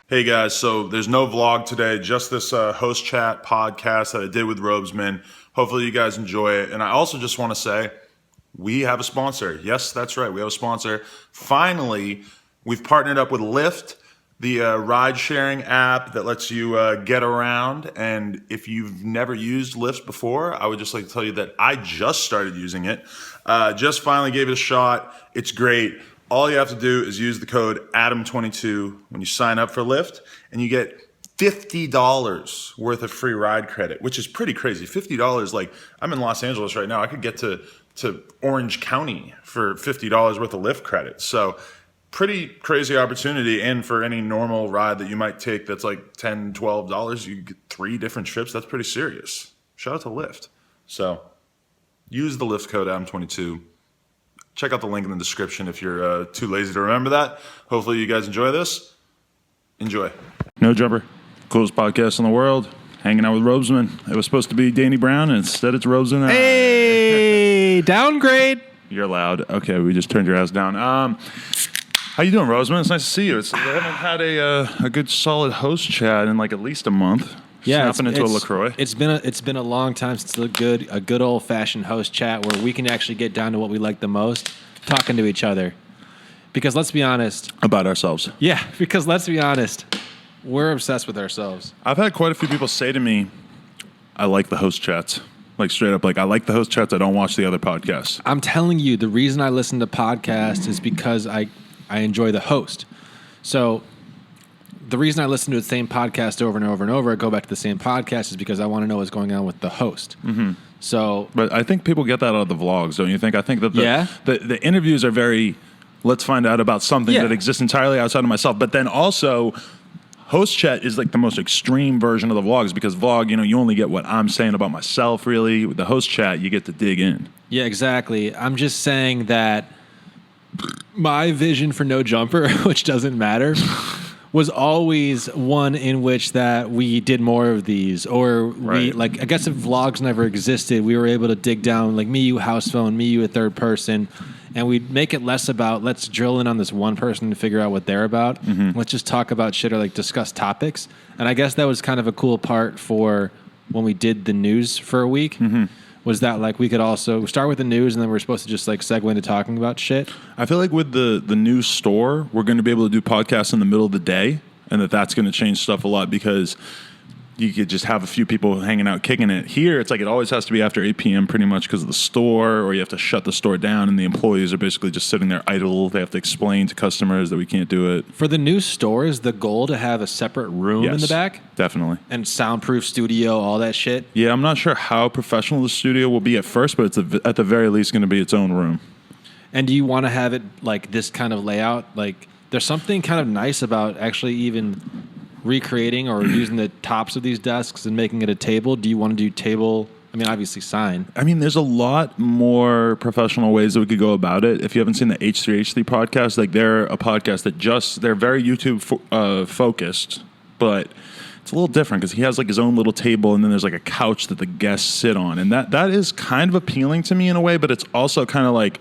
Hey guys, so there's no vlog today, just this host chat podcast that I did with ROBESMAN. Hopefully you guys enjoy it. And I also just want to say, we have a sponsor. Yes, that's right, we have a sponsor. Finally, we've partnered up with Lyft, the ride-sharing app that lets you get around. And if you've never used Lyft before, I would just like to tell you that I just started using it. Just finally gave it a shot. It's great. All you have to do is use the code ADAM22 when you sign up for Lyft, and you get $50 worth of free ride credit, which is pretty crazy. $50, like, I'm in Los Angeles right now. I could get to Orange County for $50 worth of Lyft credit. So pretty crazy opportunity. And for any normal ride that you might take that's like $10, $12, you get 3 different trips. That's pretty serious. Shout out to Lyft. So use the Lyft code ADAM22. Check out the link in the description if you're too lazy to remember that. Hopefully you guys enjoy this. Enjoy. No Jumper, coolest podcast in the world. Hanging out with ROBESMAN. It was supposed to be Danny Brown, and instead it's ROBESMAN. Hey, downgrade. You're loud. Okay, we just turned your ass down. How you doing, ROBESMAN? It's nice to see you. We haven't had a good solid host chat in like at least a month. Yeah, snapping into a LaCroix. It's been a long time since a good old fashioned host chat where we can actually get down to what we like the most, talking to each other. Because let's be honest About ourselves. Yeah, because let's be honest, we're obsessed with ourselves. I've had quite a few people say to me, I like the host chats. Like straight up, like I like the host chats. I don't watch the other podcasts. I'm telling you, the reason I listen to podcasts is because I enjoy the host. So the reason I listen to the same podcast over and over and over, I go back to the same podcast, is because I want to know what's going on with the host. Mm-hmm. So, but I think people get that out of the vlogs, don't you think? I think that the interviews are very, let's find out about something that exists entirely outside of myself. But then also, host chat is like the most extreme version of the vlogs, because vlog, you only get what I'm saying about myself, really. With the host chat, you get to dig in. Yeah, exactly. I'm just saying that my vision for No Jumper, which doesn't matter, was always one in which that we did more of these, or we, like, I guess if vlogs never existed, we were able to dig down, like me, you, house phone, me, you, a third person, and we'd make it less about let's drill in on this one person to figure out what they're about. Mm-hmm. Let's just talk about shit or like discuss topics. And I guess that was kind of a cool part for when we did the news for a week. Mm-hmm. Was that like we could also start with the news and then we're supposed to just like segue into talking about shit? I feel like with the news store, we're going to be able to do podcasts in the middle of the day, and that's going to change stuff a lot, because you could just have a few people hanging out, kicking it. Here, it's like it always has to be after 8 p.m. pretty much because of the store, or you have to shut the store down, and the employees are basically just sitting there idle. They have to explain to customers that we can't do it. For the new store, is the goal to have a separate room in the back? Definitely. And soundproof studio, all that shit? Yeah, I'm not sure how professional the studio will be at first, but it's at the very least going to be its own room. And do you want to have it like this kind of layout? Like, there's something kind of nice about actually even recreating or using the tops of these desks and making it a table. Do you want to do table? I mean, obviously sign. I mean, there's a lot more professional ways that we could go about it. If you haven't seen the H3H3 podcast, like they're a podcast that they're very YouTube focused, but it's a little different because he has like his own little table, and then there's like a couch that the guests sit on. And that is kind of appealing to me in a way, but it's also kind of like,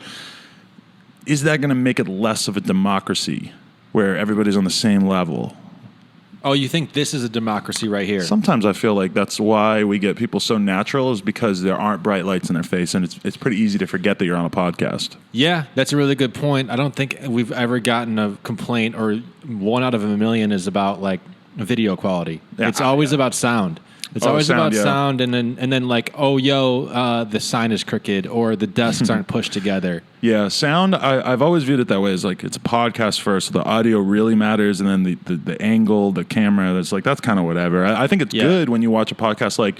is that going to make it less of a democracy where everybody's on the same level? Oh, you think this is a democracy right here? Sometimes I feel like that's why we get people so natural, is because there aren't bright lights in their face, and it's pretty easy to forget that you're on a podcast. Yeah, that's a really good point. I don't think we've ever gotten a complaint, or 1 out of 1,000,000 is about like video quality. Yeah, it's always about sound. It's always sound, about sound, and then like, the sign is crooked, or the desks aren't pushed together. Yeah, sound, I've always viewed it that way, as like it's a podcast first, so the audio really matters, and then the angle, the camera, that's kind of whatever. I think it's good when you watch a podcast like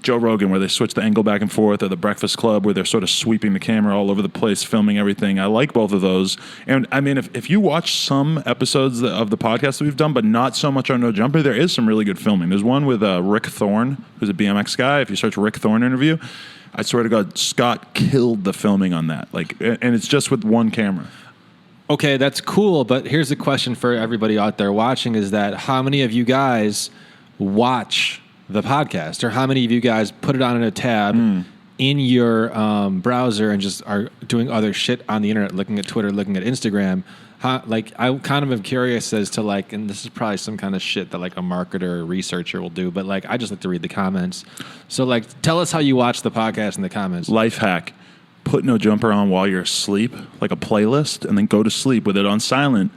Joe Rogan, where they switch the angle back and forth, or The Breakfast Club, where they're sort of sweeping the camera all over the place, filming everything. I like both of those. And I mean, if you watch some episodes of the podcast that we've done, but not so much on No Jumper, there is some really good filming. There's one with Rick Thorne, who's a BMX guy. If you search Rick Thorne interview, I swear to God, Scott killed the filming on that. And it's just with one camera. Okay, that's cool, but here's the question for everybody out there watching, is that how many of you guys watch the podcast, or how many of you guys put it on in a tab in your browser and just are doing other shit on the internet, looking at Twitter, looking at Instagram? like I kind of am curious as to like, and this is probably some kind of shit that like a marketer or researcher will do, but like I just like to read the comments. So like, tell us how you watch the podcast in the comments. Life hack: put No Jumper on while you're asleep, like a playlist, and then go to sleep with it on silent.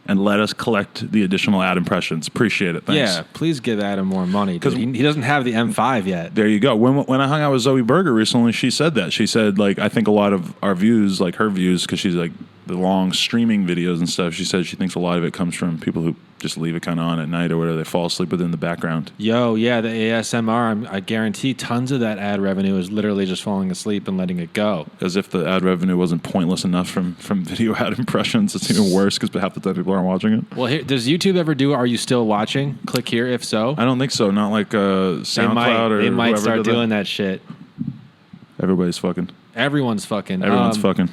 And let us collect the additional ad impressions. Appreciate it. Thanks. Yeah, please give Adam more money because he doesn't have the M5 yet. There you go. When I hung out with Zoe Berger recently, she said that. She said, like, I think a lot of our views, like her views, because she's like the long streaming videos and stuff, she said she thinks a lot of it comes from people who just leave it kind of on at night or whatever. They fall asleep with it in the background. Yo, yeah, the ASMR, I guarantee tons of that ad revenue is literally just falling asleep and letting it go. As if the ad revenue wasn't pointless enough from video ad impressions. It's even worse because half the time people aren't watching it. Well, does YouTube ever do Are You Still Watching? Click here if so. I don't think so. Not like SoundCloud They might whoever start did doing that shit. Everybody's fucking. Everyone's fucking. Everyone's fucking.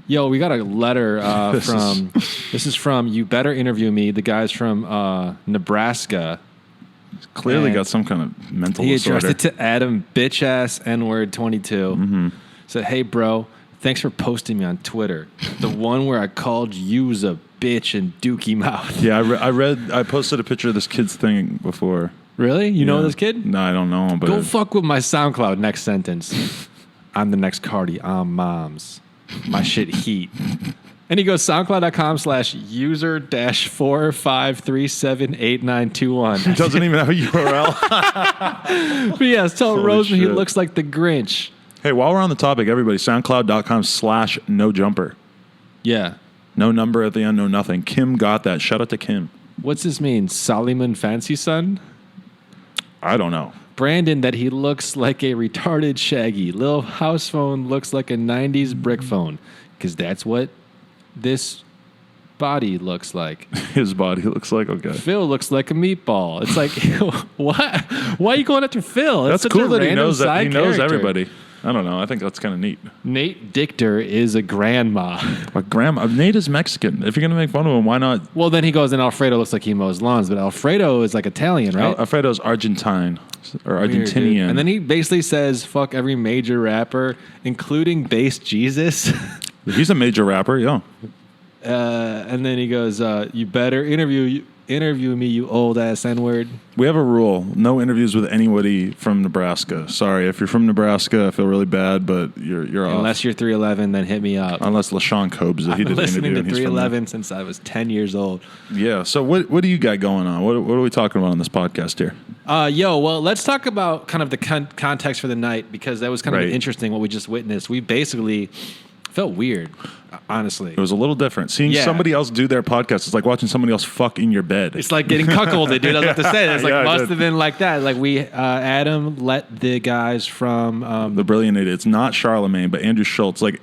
Yo, we got a letter from. This is from You Better Interview Me. The guy's from Nebraska. Clearly And got some kind of mental he disorder. addressed it to Adam bitch ass N-word 22. Mm-hmm. Said, "Hey bro, thanks for posting me on Twitter. The one where I called you's a bitch and dookie mouth." Yeah, I posted a picture of this kid's thing before. Really? You know this kid? No, I don't know him. But Go fuck with my SoundCloud. Next sentence. I'm the next Cardi. I'm moms. My shit heat. And he goes SoundCloud.com/user-45378921. He doesn't even have a URL. But yes, tell Holy Roseman he shit. looks like the Grinch. Hey, while we're on the topic, everybody, SoundCloud.com/nojumper. Yeah. No number at the end, no nothing. Kim got that. Shout out to Kim. What's this mean? Solomon Fancy Son? I don't know. Brandon, that he looks like a retarded Shaggy. Lil House Phone looks like a 90s brick phone. Because that's what this body looks like. His body looks like, okay. Phil looks like a meatball. It's like, what? Why are you going after Phil? That's such cool a that he random knows that he side knows character. everybody. I don't know. I think that's kind of neat. Nate Dichter is a grandma. But grandma, Nate is Mexican. If you're gonna make fun of him, why not? Well, then he goes, and Alfredo looks like he mows lawns, but Alfredo is like Italian, right? Alfredo's Argentine or Weird, dude. Argentinian. And then he basically says, fuck every major rapper, including Bass Jesus. He's a major rapper, yeah. And then he goes, you better interview me, you old ass N-word. We have a rule: no interviews with anybody from Nebraska. Sorry, if you're from Nebraska, I feel really bad, but you're off. Unless you're 311, then hit me up. Unless LaShawn Cobes, he I've did been the listening interview. to And he's from there. 311 since I was 10 years old. Yeah. So what do you got going on? What are we talking about on this podcast here? Well, let's talk about kind of the context for the night, because that was kind of Right. interesting what we just witnessed. We basically felt weird, honestly. It was a little different. Seeing somebody else do their podcast is like watching somebody else fuck in your bed. It's like getting cuckolded, dude. I was about to say. It's like, Yeah, must dude. have been like that. Like Adam let the guys from The Brilliant Idiot. It's not Charlemagne, but Andrew Schultz. Like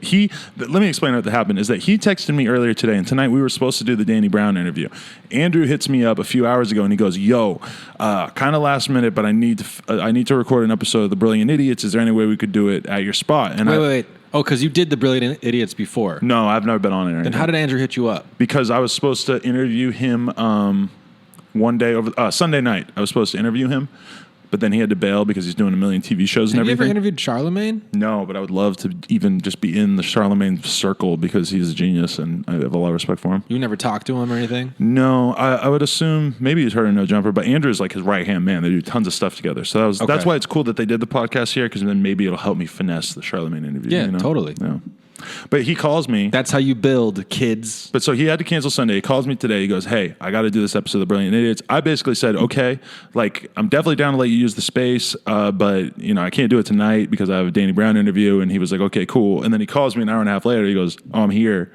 let me explain what happened. Is that he texted me earlier today, and tonight we were supposed to do the Danny Brown interview. Andrew hits me up a few hours ago, and he goes, "Yo, kind of last minute, but I need to record an episode of The Brilliant Idiots. Is there any way we could do it at your spot?" And wait. Oh, because you did the Brilliant Idiots before. No, I've never been on it. Then how did Andrew hit you up? Because I was supposed to interview him one day over Sunday night. I was supposed to interview him, but then he had to bail because he's doing a million TV shows and Have you everything. ever interviewed Charlemagne? No, but I would love to even just be in the Charlemagne circle because he's a genius and I have a lot of respect for him. You never talked to him or anything? No, I would assume maybe he's heard of No Jumper, but Andrew's like his right hand man. They do tons of stuff together, so that's why it's cool that they did the podcast here, because then maybe it'll help me finesse the Charlemagne interview. Yeah, you know? totally. Yeah. But he calls me. That's how you build, kids. But so he had to cancel Sunday. He calls me today. He goes, "Hey, I got to do this episode of The Brilliant Idiots." I basically said, "Okay, like I'm definitely down to let you use the space, but I can't do it tonight because I have a Danny Brown interview." And he was like, "Okay, cool." And then he calls me an hour and a half later. He goes, "Oh, I'm here.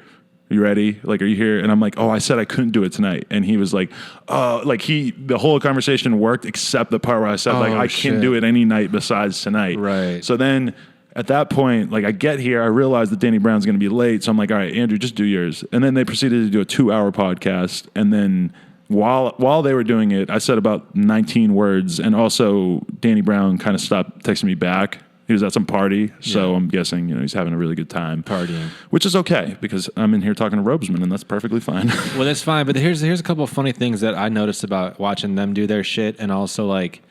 Are you ready? Like, are you here?" And I'm like, "Oh, I said I couldn't do it tonight." And he was like, the whole conversation worked except the part where I said I shit. can do it any night besides tonight. Right. So then. At that point, like I get here, I realize that Danny Brown's going to be late. So I'm like, all right, Andrew, just do yours. And then they proceeded to do a 2-hour podcast. And then while they were doing it, I said about 19 words. And also Danny Brown kind of stopped texting me back. He was at some party. So I'm guessing, he's having a really good time. Partying. Which is okay because I'm in here talking to Robesman and that's perfectly fine. Well, that's fine. But here's a couple of funny things that I noticed about watching them do their shit, and also like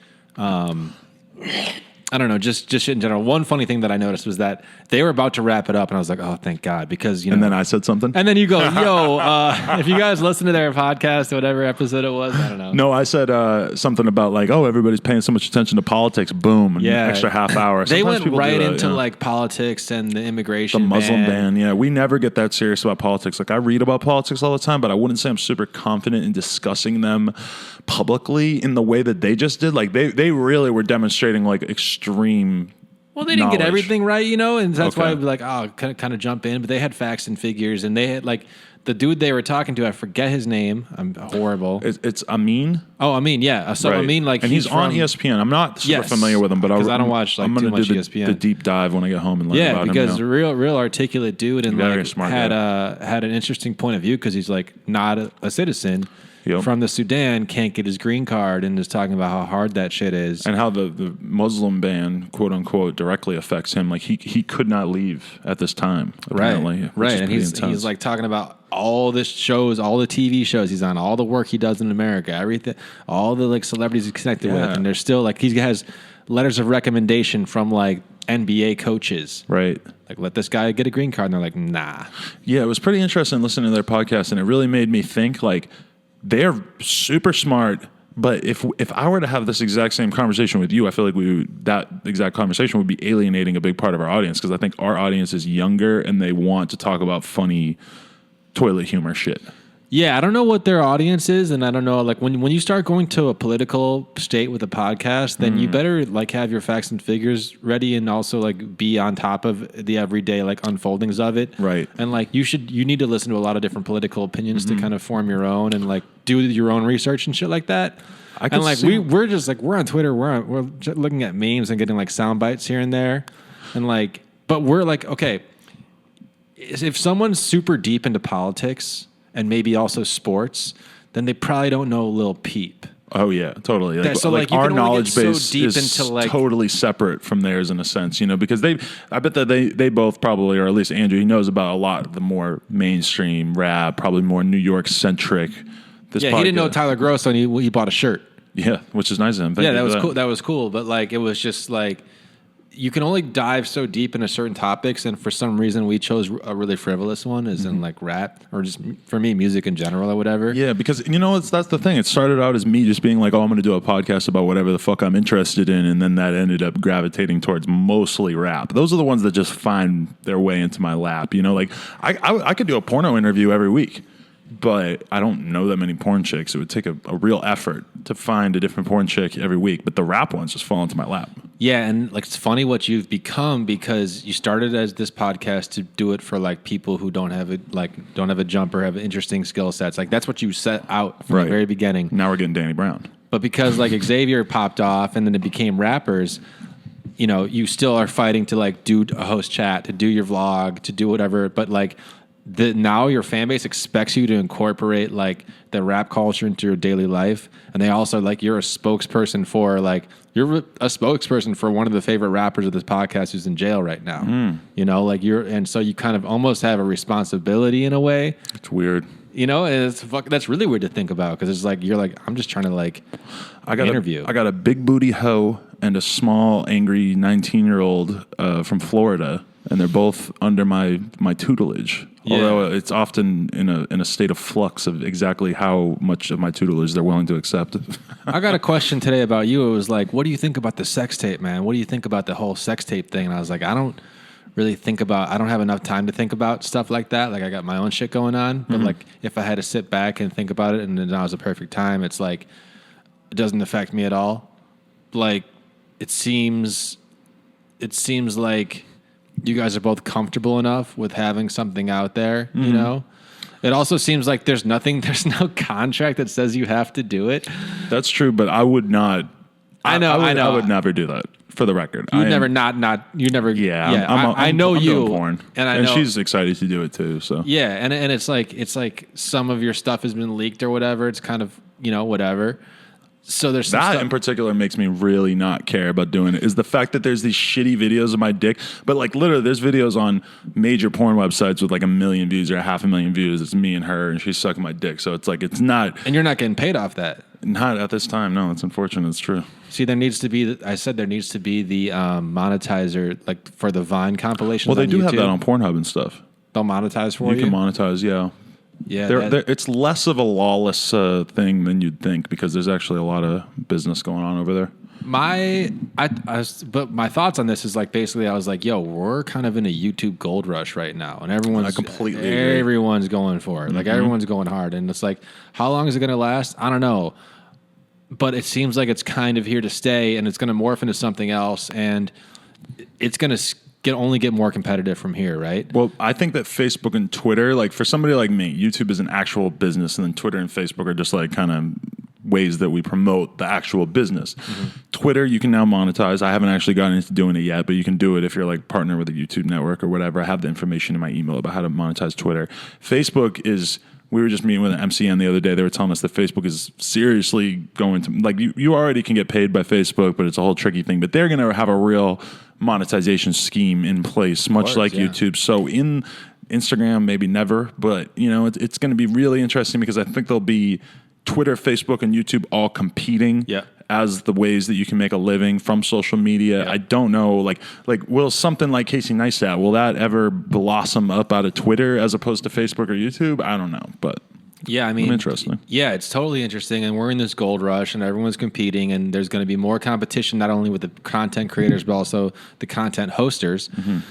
I don't know, just shit in general. One funny thing that I noticed was that they were about to wrap it up, and I was like, oh, thank God, because, And then I said something. And then you go, yo, if you guys listen to their podcast or whatever episode it was, I don't know. No, I said something about like, oh, everybody's paying so much attention to politics. Boom, an extra half hour. They Sometimes went right into you know, like politics and the immigration, the Muslim ban. Yeah, we never get that serious about politics. Like I read about politics all the time, but I wouldn't say I'm super confident in discussing them publicly in the way that they just did. Like they really were demonstrating like extreme. Well, they didn't get everything right, and that's why I'd be like, oh, kind of jump in. But they had facts and figures, and they had like the dude they were talking to. I forget his name. I'm horrible. It's Amin. Oh, Amin, yeah. So right. Amin, like, and he's on ESPN. I'm not super familiar with him, but I don't watch like I'm too gonna much do ESPN. the deep dive when I get home and learn about him. Yeah, because real articulate dude, and very like smart had an interesting point of view because he's like not a citizen. Yep. From the Sudan, can't get his green card, and is talking about how hard that shit is, and how the Muslim ban, quote unquote, directly affects him. Like he could not leave at this time, apparently. Right. And he's like talking about all the shows, all the TV shows he's on, all the work he does in America, everything, all the like celebrities he's connected with, and they're still like he has letters of recommendation from like NBA coaches, right? Like, let this guy get a green card, and they're like, nah. Yeah, it was pretty interesting listening to their podcast, and it really made me think like. They're super smart, but if I were to have this exact same conversation with you, I feel like that exact conversation would be alienating a big part of our audience because I think our audience is younger and they want to talk about funny toilet humor shit. Yeah, I don't know what their audience is, and I don't know, like, when you start going to a political state with a podcast, then you better, like, have your facts and figures ready and also, like, be on top of the everyday, like, unfoldings of it. Right. And, like, you need to listen to a lot of different political opinions to kind of form your own and, like, do your own research and shit like that. And, like, we're just, like, we're on Twitter, we're just looking at memes and getting, like, sound bites here and there. And, like, but we're, like, okay, if someone's super deep into politics and maybe also sports, then they probably don't know Lil Peep. Oh yeah, totally. Like, so like our knowledge base so deep is into like totally separate from theirs in a sense, because I bet that they both probably, or at least Andrew, he knows about a lot of the more mainstream rap, probably more New York centric. He didn't know Tyler Grosso, and he bought a shirt. Yeah, which is nice of him. That was cool. That was cool, but like it was just like. You can only dive so deep into certain topics, and for some reason we chose a really frivolous one, as in like rap, or just for me, music in general or whatever. Yeah, because that's the thing. It started out as me just being like, oh, I'm going to do a podcast about whatever the fuck I'm interested in, and then that ended up gravitating towards mostly rap. Those are the ones that just find their way into my lap. Like I could do a porno interview every week, but I don't know that many porn chicks. It would take a real effort to find a different porn chick every week, but the rap ones just fall into my lap. Yeah, and like it's funny what you've become because you started as this podcast to do it for like people who don't have a jumper, have interesting skill sets. Like that's what you set out from the very beginning. Now we're getting Danny Brown. But because like Xavier popped off and then it became rappers, you still are fighting to like do a host chat, to do your vlog, to do whatever, but like now your fan base expects you to incorporate like the rap culture into your daily life, and they also like you're a spokesperson for one of the favorite rappers of this podcast who's in jail right now. And so you kind of almost have a responsibility in a way. It's weird. And that's really weird to think about because it's like you're like I'm just trying to like interview. I got a big booty hoe and a small angry 19-year-old from Florida. And they're both under my tutelage, although it's often in a state of flux of exactly how much of my tutelage they're willing to accept. I got a question today about you. It was like, what do you think about the sex tape, man? What do you think about the whole sex tape thing? And I was like, I don't have enough time to think about stuff like that. Like I got my own shit going on, but like if I had to sit back and think about it and then now is the perfect time, it's like, it doesn't affect me at all. Like it seems like you guys are both comfortable enough with having something out there, It also seems like there's no contract that says you have to do it. That's true, but I would not. I know. I would never do that. For the record, I know I'm you, doing porn, and I know she's excited to do it too. So yeah, and it's like some of your stuff has been leaked or whatever. It's kind of whatever. So there's some that stuff. in particular makes me really not care about doing it. Is the fact that there's these shitty videos of my dick, but like literally, there's videos on major porn websites with like 1 million views or 500,000 views. It's me and her, and she's sucking my dick. So it's like it's not. And you're not getting paid off that. Not at this time. No, it's unfortunate. It's true. See, there needs to be. I said there needs to be the monetizer, like for the Vine compilations. Well, they on do YouTube. have that on Pornhub and stuff. They'll monetize for you. You can monetize, yeah. Yeah, it's less of a lawless thing than you'd think because there's actually a lot of business going on over there. But my thoughts on this is like basically I was like, yo, we're kind of in a YouTube gold rush right now, and everyone's going for it. Like everyone's going hard, and it's like, how long is it going to last? I don't know, but it seems like it's kind of here to stay, and it's going to morph into something else, and it's going to only get more competitive from here, right? Well, I think that Facebook and Twitter, like for somebody like me, YouTube is an actual business, and then Twitter and Facebook are just like kind of ways that we promote the actual business. Twitter, you can now monetize. I haven't actually gotten into doing it yet, but you can do it if you're like partner with a YouTube network or whatever. I have the information in my email about how to monetize Twitter. Facebook is. We were just meeting with an MCN the other day. They were telling us that Facebook is seriously going to, like, you already can get paid by Facebook, but it's a whole tricky thing. But they're going to have a real monetization scheme in place, much like YouTube. So in Instagram, maybe never, but, you know, it's going to be really interesting because I think there'll be Twitter, Facebook, and YouTube all competing as the ways that you can make a living from social media. I don't know, like will something like Casey Neistat, will that ever blossom up out of Twitter as opposed to Facebook or YouTube? I don't know, but yeah, I mean, interesting. Yeah, it's totally interesting, and we're in this gold rush, and everyone's competing, and there's going to be more competition not only with the content creators but also the content hosters.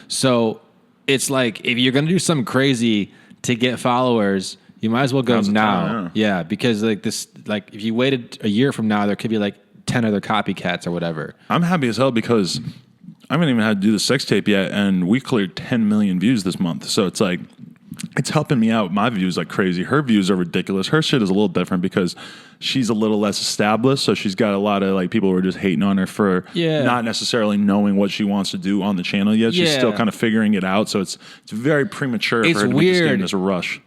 So it's like if you're going to do something crazy to get followers, you might as well go now. Yeah, because like this, like if you waited a year from now, there could be like 10 other copycats or whatever. I'm happy as hell because I haven't even had to do the sex tape yet, and we cleared 10 million views this month. So it's like, it's helping me out. My views like crazy. Her views are ridiculous. Her shit is a little different because she's a little less established. So she's got a lot of like people who are just hating on her for not necessarily knowing what she wants to do on the channel yet. She's still kind of figuring it out. So it's very premature for her to be just getting this rush.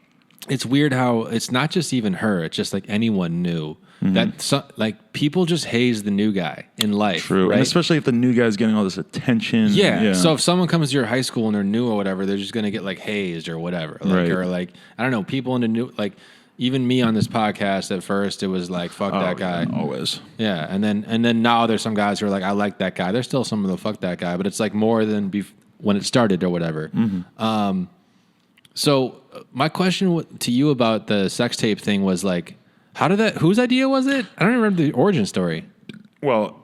It's weird how it's not just even her. It's just like anyone new. That like people just haze the new guy in life. True, right? And especially if the new guy's getting all this attention. Yeah. So if someone comes to your high school and they're new or whatever, they're just gonna get like hazed or whatever. Like, or like I don't know, people in the new like even me on this podcast at first it was like fuck that guy. Always. Yeah, and then now there's some guys who are like I like that guy. There's still some of the fuck that guy, but it's like more than when it started or whatever. So my question to you about the sex tape thing was like, whose idea was it? I don't remember the origin story. Well,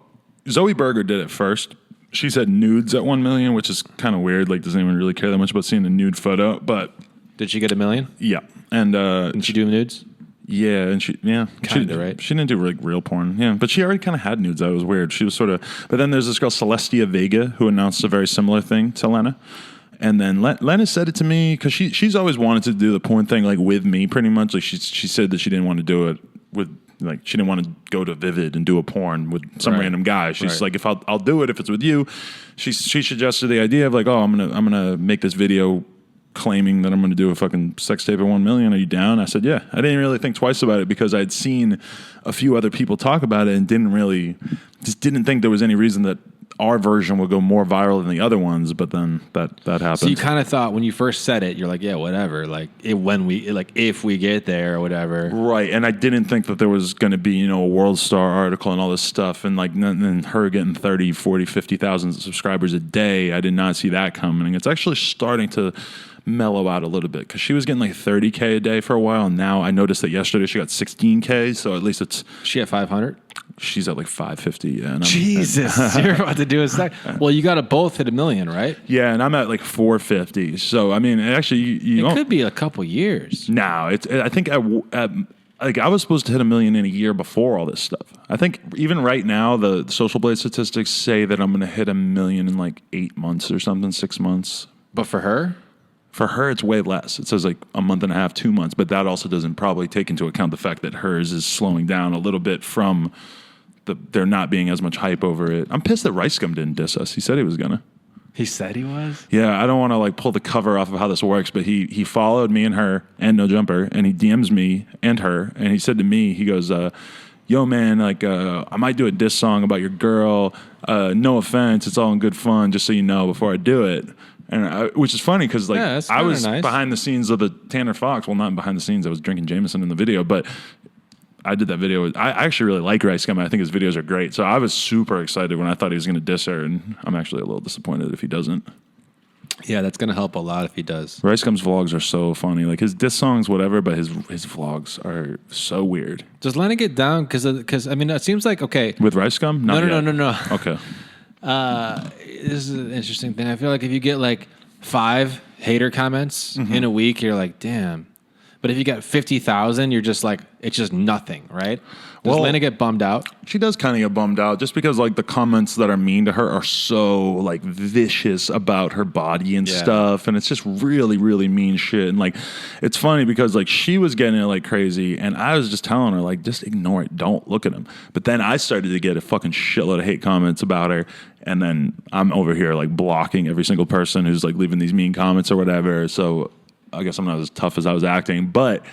Zoe Berger did it first. She said nudes at 1 million, which is kind of weird. Like, doesn't anyone really care that much about seeing the nude photo? But did she get 1 million? Yeah, and did she do nudes? Yeah, and right? She didn't do like real porn. Yeah, but she already kind of had nudes. That was weird. She was sort of. But then there's this girl Celestia Vega who announced a very similar thing to Lena. And then Lena said it to me because she's always wanted to do the porn thing like with me pretty much. Like she said that she didn't want to do it with like she didn't want to go to Vivid and do a porn with some random guy. She's like, if I'll do it if it's with you. She suggested the idea of like, oh, I'm gonna make this video claiming that I'm gonna do a fucking sex tape at 1 million. Are you down? I said, yeah. I didn't really think twice about it because I'd seen a few other people talk about it and didn't think there was any reason that our version would go more viral than the other ones, but then that happened. So you kind of thought when you first said it, you're like, yeah, whatever. Like if we get there or whatever. Right. And I didn't think that there was going to be, a World Star article and all this stuff. And like, and her getting 30, 40, 50,000 subscribers a day. I did not see that coming. It's actually starting to mellow out a little bit because she was getting like 30K a day for a while. And now I noticed that yesterday she got 16K. So at least it's. She at 500? She's at like 550. Yeah, Jesus, you're about to do a sec. Well, you got to both hit 1 million, right? Yeah, and I'm at like 450. So I mean, actually, it could be a couple years. No, I think like I was supposed to hit 1 million in a year before all this stuff. I think even right now, the Social Blade statistics say that I'm going to hit 1 million in like 8 months or something, 6 months. But for her? For her, it's way less. It says like a month and a half, 2 months. But that also doesn't probably take into account the fact that hers is slowing down a little bit from there not being as much hype over it. I'm pissed that Rice Gum didn't diss us. He said he was gonna. He said he was? Yeah, I don't want to like pull the cover off of how this works, but he followed me and her and No Jumper, and he DMs me and her, and he said to me, he goes, yo, man, like, I might do a diss song about your girl. No offense, it's all in good fun, just so you know before I do it. And which is funny because, like, that's I was nice. behind the scenes of the Tanner Fox. Well, not behind the scenes. I was drinking Jameson in the video, but I did that video. I actually really like Rice Gum. I think his videos are great. So I was super excited when I thought he was going to diss her, and I'm actually a little disappointed if he doesn't. Yeah, that's going to help a lot if he does. Rice Gum's vlogs are so funny. Like, his diss songs, whatever, but his vlogs are so weird. Does Lennon get down? Because I mean, it seems like, okay. With Rice Gum? No. Okay. This is an interesting thing. I feel like if you get like 5 hater comments in a week, you're like, damn. But if you got 50,000, you're just like, it's just nothing, right? Does Lena get bummed out? She does kind of get bummed out just because, like, the comments that are mean to her are so, like, vicious about her body and stuff. And it's just really, really mean shit. And, like, it's funny because, like, she was getting it like crazy. And I was just telling her, like, just ignore it. Don't look at him. But then I started to get a fucking shitload of hate comments about her. And then I'm over here, like, blocking every single person who's, like, leaving these mean comments or whatever. So I guess I'm not as tough as I was acting. But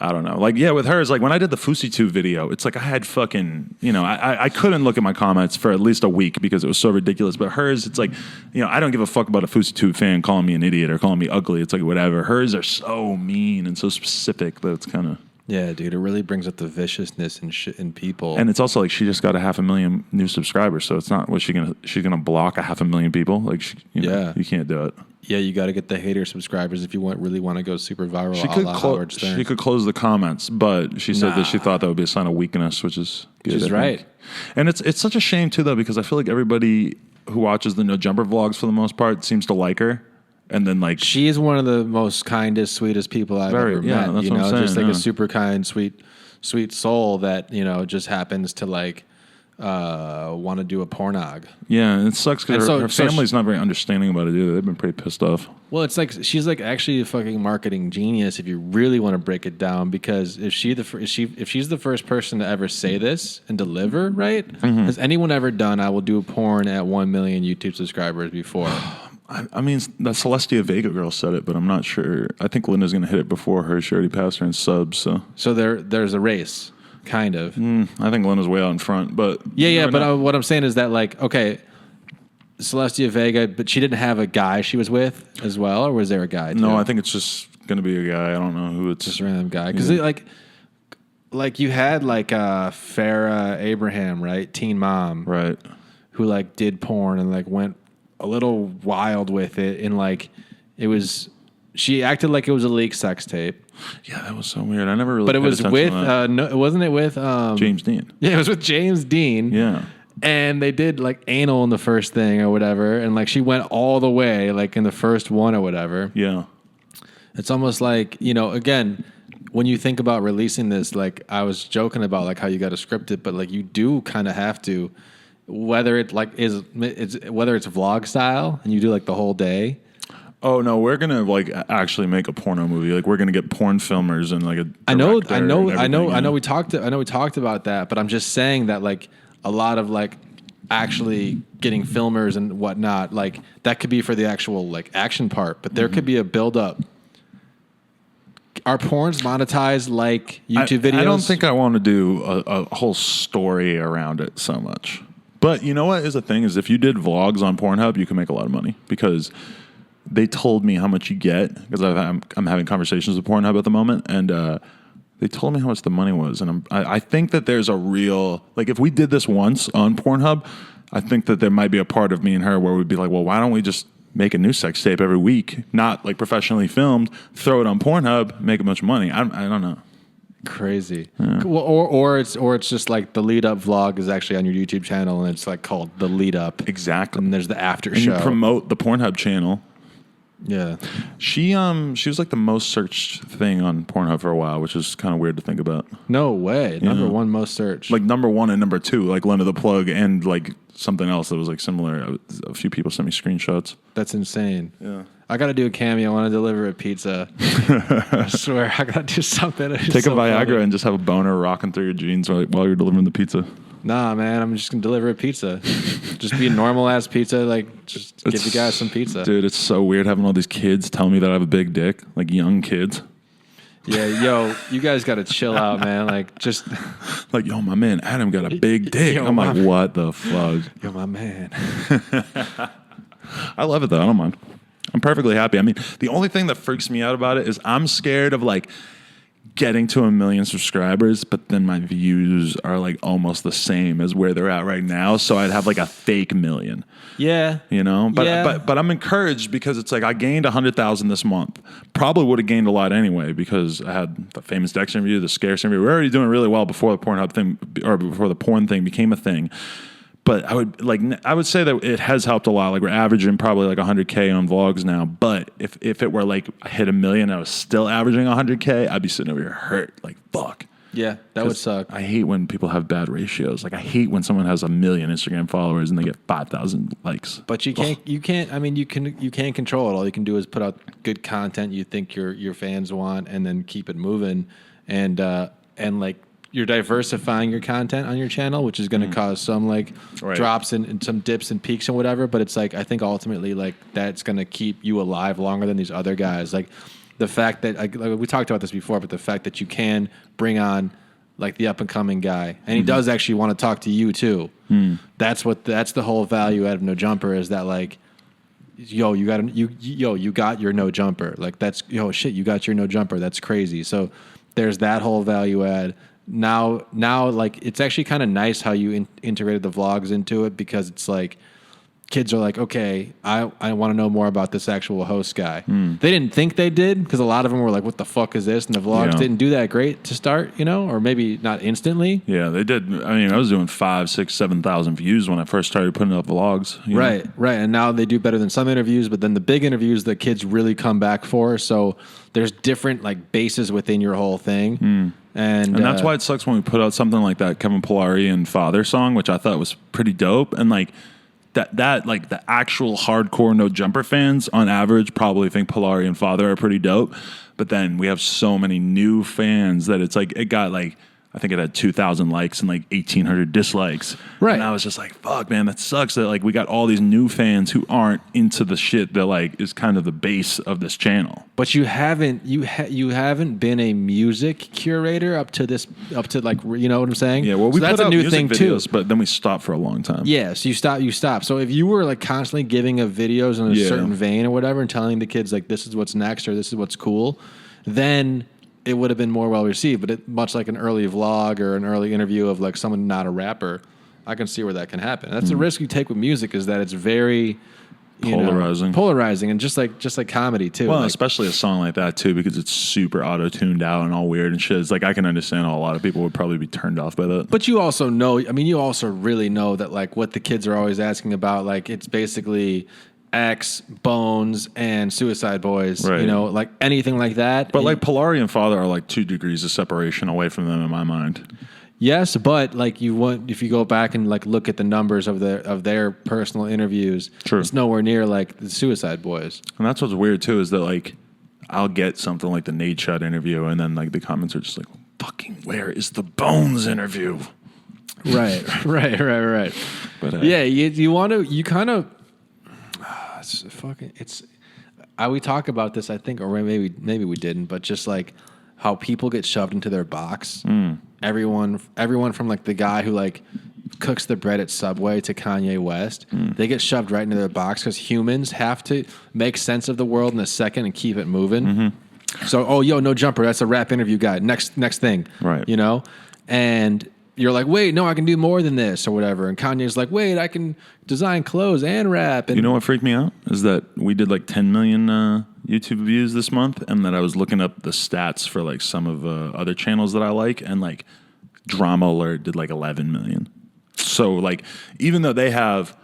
I don't know. Like, yeah, with her, it's like when I did the Fousey2 video, it's like I had fucking, you know, I couldn't look at my comments for at least a week because it was so ridiculous. But hers, it's like, you know, I don't give a fuck about a Fousey2 fan calling me an idiot or calling me ugly. It's like whatever. Hers are so mean and so specific that it's kind of. Yeah, dude, it really brings up the viciousness and shit in people. And it's also like she just got 500,000 new subscribers, so it's not what she's gonna block 500,000 people. Like, you know, you can't do it. Yeah, you got to get the hater subscribers if you really want to go super viral. She could close the comments, but she said that she thought that would be a sign of weakness, which is good. She's right. And it's such a shame too, though, because I feel like everybody who watches the No Jumper vlogs for the most part seems to like her. And then, like, she is one of the most kindest, sweetest people I've ever met. That's you what know, I'm saying, just like a super kind, sweet soul that, you know, just happens to like want to do a pornog. Yeah, and it sucks because her family's not very understanding about it either. They've been pretty pissed off. Well, it's like she's like actually a fucking marketing genius if you really want to break it down. Because if she's the first person to ever say this and deliver, right? Has anyone ever done? I will do a porn at 1 million YouTube subscribers before. I mean, the Celestia Vega girl said it, but I'm not sure. I think Linda's going to hit it before her. She already passed her in subs. So there's a race, kind of. I think Linda's way out in front, but yeah. But what I'm saying is that, like, okay, Celestia Vega, but she didn't have a guy she was with as well, or was there a guy too? No, I think it's just going to be a guy. I don't know who it's. Just a random guy. Because like you had like Farrah Abraham, right? Teen Mom. Right. Who like did porn and like went a little wild with it, and like she acted like it was a leaked sex tape. Yeah, that was so weird. I never really. But it was with wasn't it with James Dean? Yeah, it was with James Dean. Yeah, and they did like anal in the first thing or whatever, and like she went all the way like in the first one or whatever. Yeah, it's almost like, you know, again, when you think about releasing this, like I was joking about like how you got to script it, but like you do kind of have to. Whether it like whether it's vlog style and you do like the whole day. Oh no, we're gonna like actually make a porno movie. Like we're gonna get porn filmers and like a. I know. We talked about that, but I'm just saying that like a lot of like actually getting filmers and whatnot, like that could be for the actual like action part, but there could be a build up. Are porns monetized like YouTube videos? I don't think I want to do a whole story around it so much. But you know what is the thing is if you did vlogs on Pornhub, you can make a lot of money because they told me how much you get because I'm having conversations with Pornhub at the moment, and they told me how much the money was, and I think that there's a real like if we did this once on Pornhub, I think that there might be a part of me and her where we'd be like, well, why don't we just make a new sex tape every week, not like professionally filmed, throw it on Pornhub, make a bunch of money. I don't know. Crazy. Yeah. Well, or it's just like the lead up vlog is actually on your YouTube channel and it's like called the lead up. Exactly. And there's the after and show. You promote the Pornhub channel. Yeah. She was like the most searched thing on Pornhub for a while, which is kind of weird to think about. No way. Number one most searched. Like number one and number two, like Lena the Plug and like something else that was like similar. A few people sent me screenshots. That's insane. Yeah. I got to do a cameo. I want to deliver a pizza. I swear, I got to do something. Take a Viagra and just have a boner rocking through your jeans while you're delivering the pizza. Nah, man, I'm just going to deliver a pizza. Just be a normal-ass pizza, like, just give you guys some pizza. Dude, it's so weird having all these kids tell me that I have a big dick, like young kids. Yeah, yo, you guys got to chill out, man. Like, just Like, yo, my man Adam got a big dick. Yo, I'm like, what the fuck? you're my man. I love it though. I don't mind. I'm perfectly happy. I mean, the only thing that freaks me out about it is I'm scared of like getting to 1 million subscribers, but then my views are like almost the same as where they're at right now. So I'd have like a fake million. Yeah. You know, but Yeah. but I'm encouraged because it's like I gained 100,000 this month. Probably would have gained a lot anyway because I had the famous Dex interview, the scarce interview. We were already doing really well before the Pornhub thing or before the porn thing became a thing. But I would say that it has helped a lot. Like we're averaging probably like 100K on vlogs now. But if it were like I hit 1 million, and I was still averaging 100K, I'd be sitting over here hurt. Like fuck. Yeah, that would suck. I hate when people have bad ratios. Like I hate when someone has 1 million Instagram followers and they get 5,000 likes. But you can't. I mean, you can't control it. All you can do is put out good content you think your fans want, and then keep it moving. And like you're diversifying your content on your channel, which is going to cause some like drops and some dips and peaks and whatever. But it's like I think ultimately like that's going to keep you alive longer than these other guys. Like the fact that like we talked about this before, but the fact that you can bring on like the up and coming guy, and he does actually want to talk to you too. That's the whole value out of No Jumper is that like, yo, you got your No Jumper. Like that's shit, you got your No Jumper. That's crazy. So there's that whole value add. Now like it's actually kind of nice how you integrated the vlogs into it because it's like kids are like, okay, I want to know more about this actual host guy. They didn't think they did because a lot of them were like, what the fuck is this? And the vlogs didn't do that great to start, or maybe not instantly. Yeah, they did. I mean, I was doing 5, 6, 7,000 views when I first started putting up vlogs. Right. And now they do better than some interviews, but then the big interviews the kids really come back for. So there's different like bases within your whole thing. And that's why it sucks when we put out something like that Kevin Pilari and Father song, which I thought was pretty dope. And like that like the actual hardcore No Jumper fans on average probably think Pilari and Father are pretty dope. But then we have so many new fans that it's like it got like I think it had 2,000 likes and like 1,800 dislikes. Right. And I was just like, fuck, man, that sucks that like we got all these new fans who aren't into the shit that like is kind of the base of this channel. But you haven't been a music curator up to like, you know what I'm saying? Yeah, well, we so that's put a out new music thing videos, too. but then we stopped for a long time. Yeah, so you stop. So if you were like constantly giving a videos in a certain vein or whatever and telling the kids like this is what's next or this is what's cool, then it would have been more well received. But much like an early vlog or an early interview of like someone not a rapper, I can see where that can happen. That's the risk you take with music is that it's very polarizing, and just like comedy too. Well, like, especially a song like that too, because it's super auto tuned out and all weird and shit. It's like I can understand how a lot of people would probably be turned off by that. But you also know, you also really know that like what the kids are always asking about, like it's basically X, Bones, and Suicide Boys. Right. Like anything like that. But like Pilari and Father are like 2 degrees of separation away from them in my mind. Yes, but like if you go back and like look at the numbers of their personal interviews, True. It's nowhere near like the Suicide Boys. And that's what's weird too is that like I'll get something like the Nate Shut interview, and then like the comments are just like, "Fucking where is the Bones interview?" Right. But yeah, you kind of. We talk about this, I think, or maybe we didn't, but just like how people get shoved into their box. Everyone from like the guy who like cooks the bread at Subway to Kanye West, they get shoved right into their box because humans have to make sense of the world in a second and keep it moving. So, No Jumper, that's a rap interview guy. Next thing, right? And you're like, wait, no, I can do more than this or whatever. And Kanye's like, wait, I can design clothes and rap. And you know what freaked me out is that we did like 10 million YouTube views this month, and that I was looking up the stats for like some of other channels that I like, and like Drama Alert did like 11 million. So like even though they have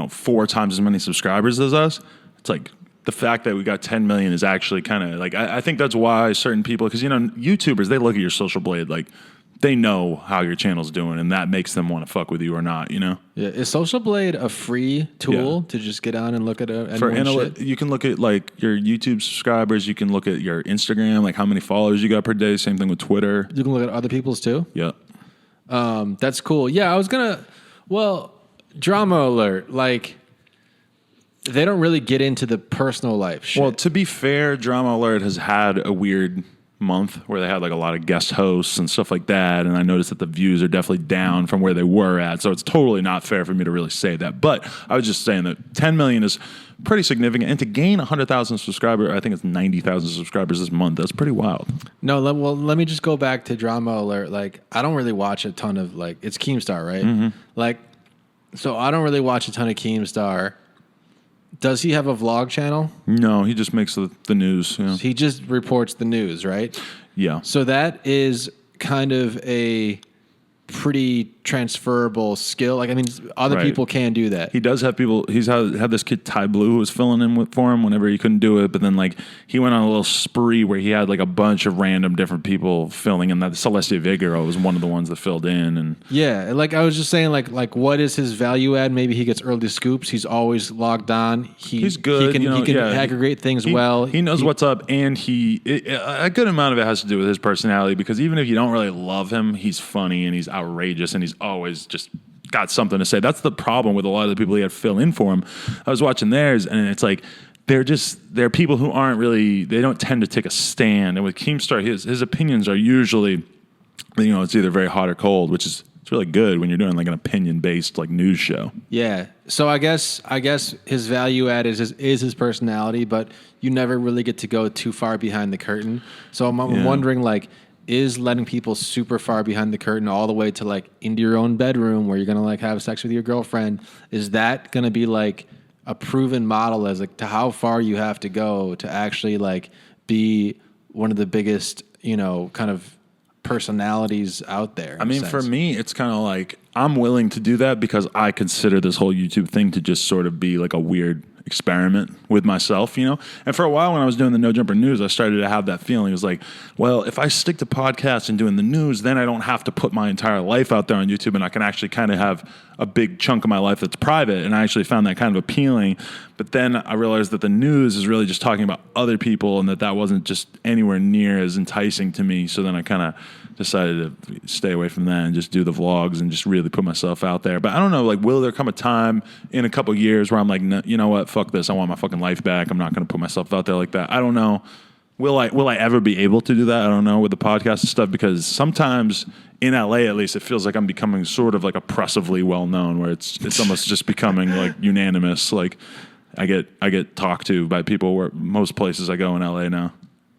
4 times as many subscribers as us, it's like the fact that we got 10 million is actually kind of like I think that's why certain people, because YouTubers, they look at your social blade like they know how your channel's doing, and that makes them want to fuck with you or not, Yeah. Is Social Blade a free tool to just get on and look at shit? You can look at like your YouTube subscribers. You can look at your Instagram, like how many followers you got per day. Same thing with Twitter. You can look at other people's too? Yeah. That's cool. Yeah, I was Drama Alert, like they don't really get into the personal life shit. Well, to be fair, Drama Alert has had a weird month where they had like a lot of guest hosts and stuff like that, and I noticed that the views are definitely down from where they were at, so it's totally not fair for me to really say that. But I was just saying that 10 million is pretty significant, and to gain 100,000 subscribers, I think it's 90,000 subscribers this month, that's pretty wild. No, let me just go back to Drama Alert. Like, I don't really watch a ton of, like, it's Keemstar, right? Mm-hmm. Like, so I don't really watch a ton of Keemstar. Does he have a vlog channel? No, he just makes the news. Yeah. He just reports the news, right? Yeah. So that is kind of a pretty transferable skill. Like, I mean, other Right. people can do that. He does have people. He's had this kid Ty Blue who was filling in for him whenever he couldn't do it. But then like he went on a little spree where he had like a bunch of random different people filling in. That Celestia Vigero was one of the ones that filled in. And Yeah, like I was just saying, like what is his value add? Maybe he gets early scoops. He's always logged on. he's good. He can aggregate things well. He knows what's up, and a good amount of it has to do with his personality. Because even if you don't really love him, he's funny and he's outrageous and he's always just got something to say. That's the problem with a lot of the people he had fill in for him. I was watching theirs, and it's like they're people who aren't really, they don't tend to take a stand. And with Keemstar, his opinions are usually, it's either very hot or cold, which is it's really good when you're doing like an opinion based like news show. Yeah. So I guess his value add is his personality, but you never really get to go too far behind the curtain. So I'm wondering, like, is letting people super far behind the curtain all the way to like into your own bedroom where you're going to like have sex with your girlfriend, is that going to be like a proven model as like to how far you have to go to actually like be one of the biggest, kind of personalities out there? I mean, for me, it's kind of like I'm willing to do that because I consider this whole YouTube thing to just sort of be like a weird experiment with myself, And for a while when I was doing the No Jumper News, I started to have that feeling. It was like, well, if I stick to podcasts and doing the news, then I don't have to put my entire life out there on YouTube, and I can actually kind of have a big chunk of my life that's private. And I actually found that kind of appealing. But then I realized that the news is really just talking about other people, and that wasn't just anywhere near as enticing to me. So then I kind of decided to stay away from that and just do the vlogs and just really put myself out there. But I don't know, like, will there come a time in a couple of years where I'm like, no, you know what, fuck this, I want my fucking life back. I'm not going to put myself out there like that. I don't know. Will I ever be able to do that? I don't know, with the podcast and stuff, because sometimes in LA, at least, it feels like I'm becoming sort of like oppressively well known, where it's almost just becoming like unanimous. Like I get talked to by people where most places I go in LA now.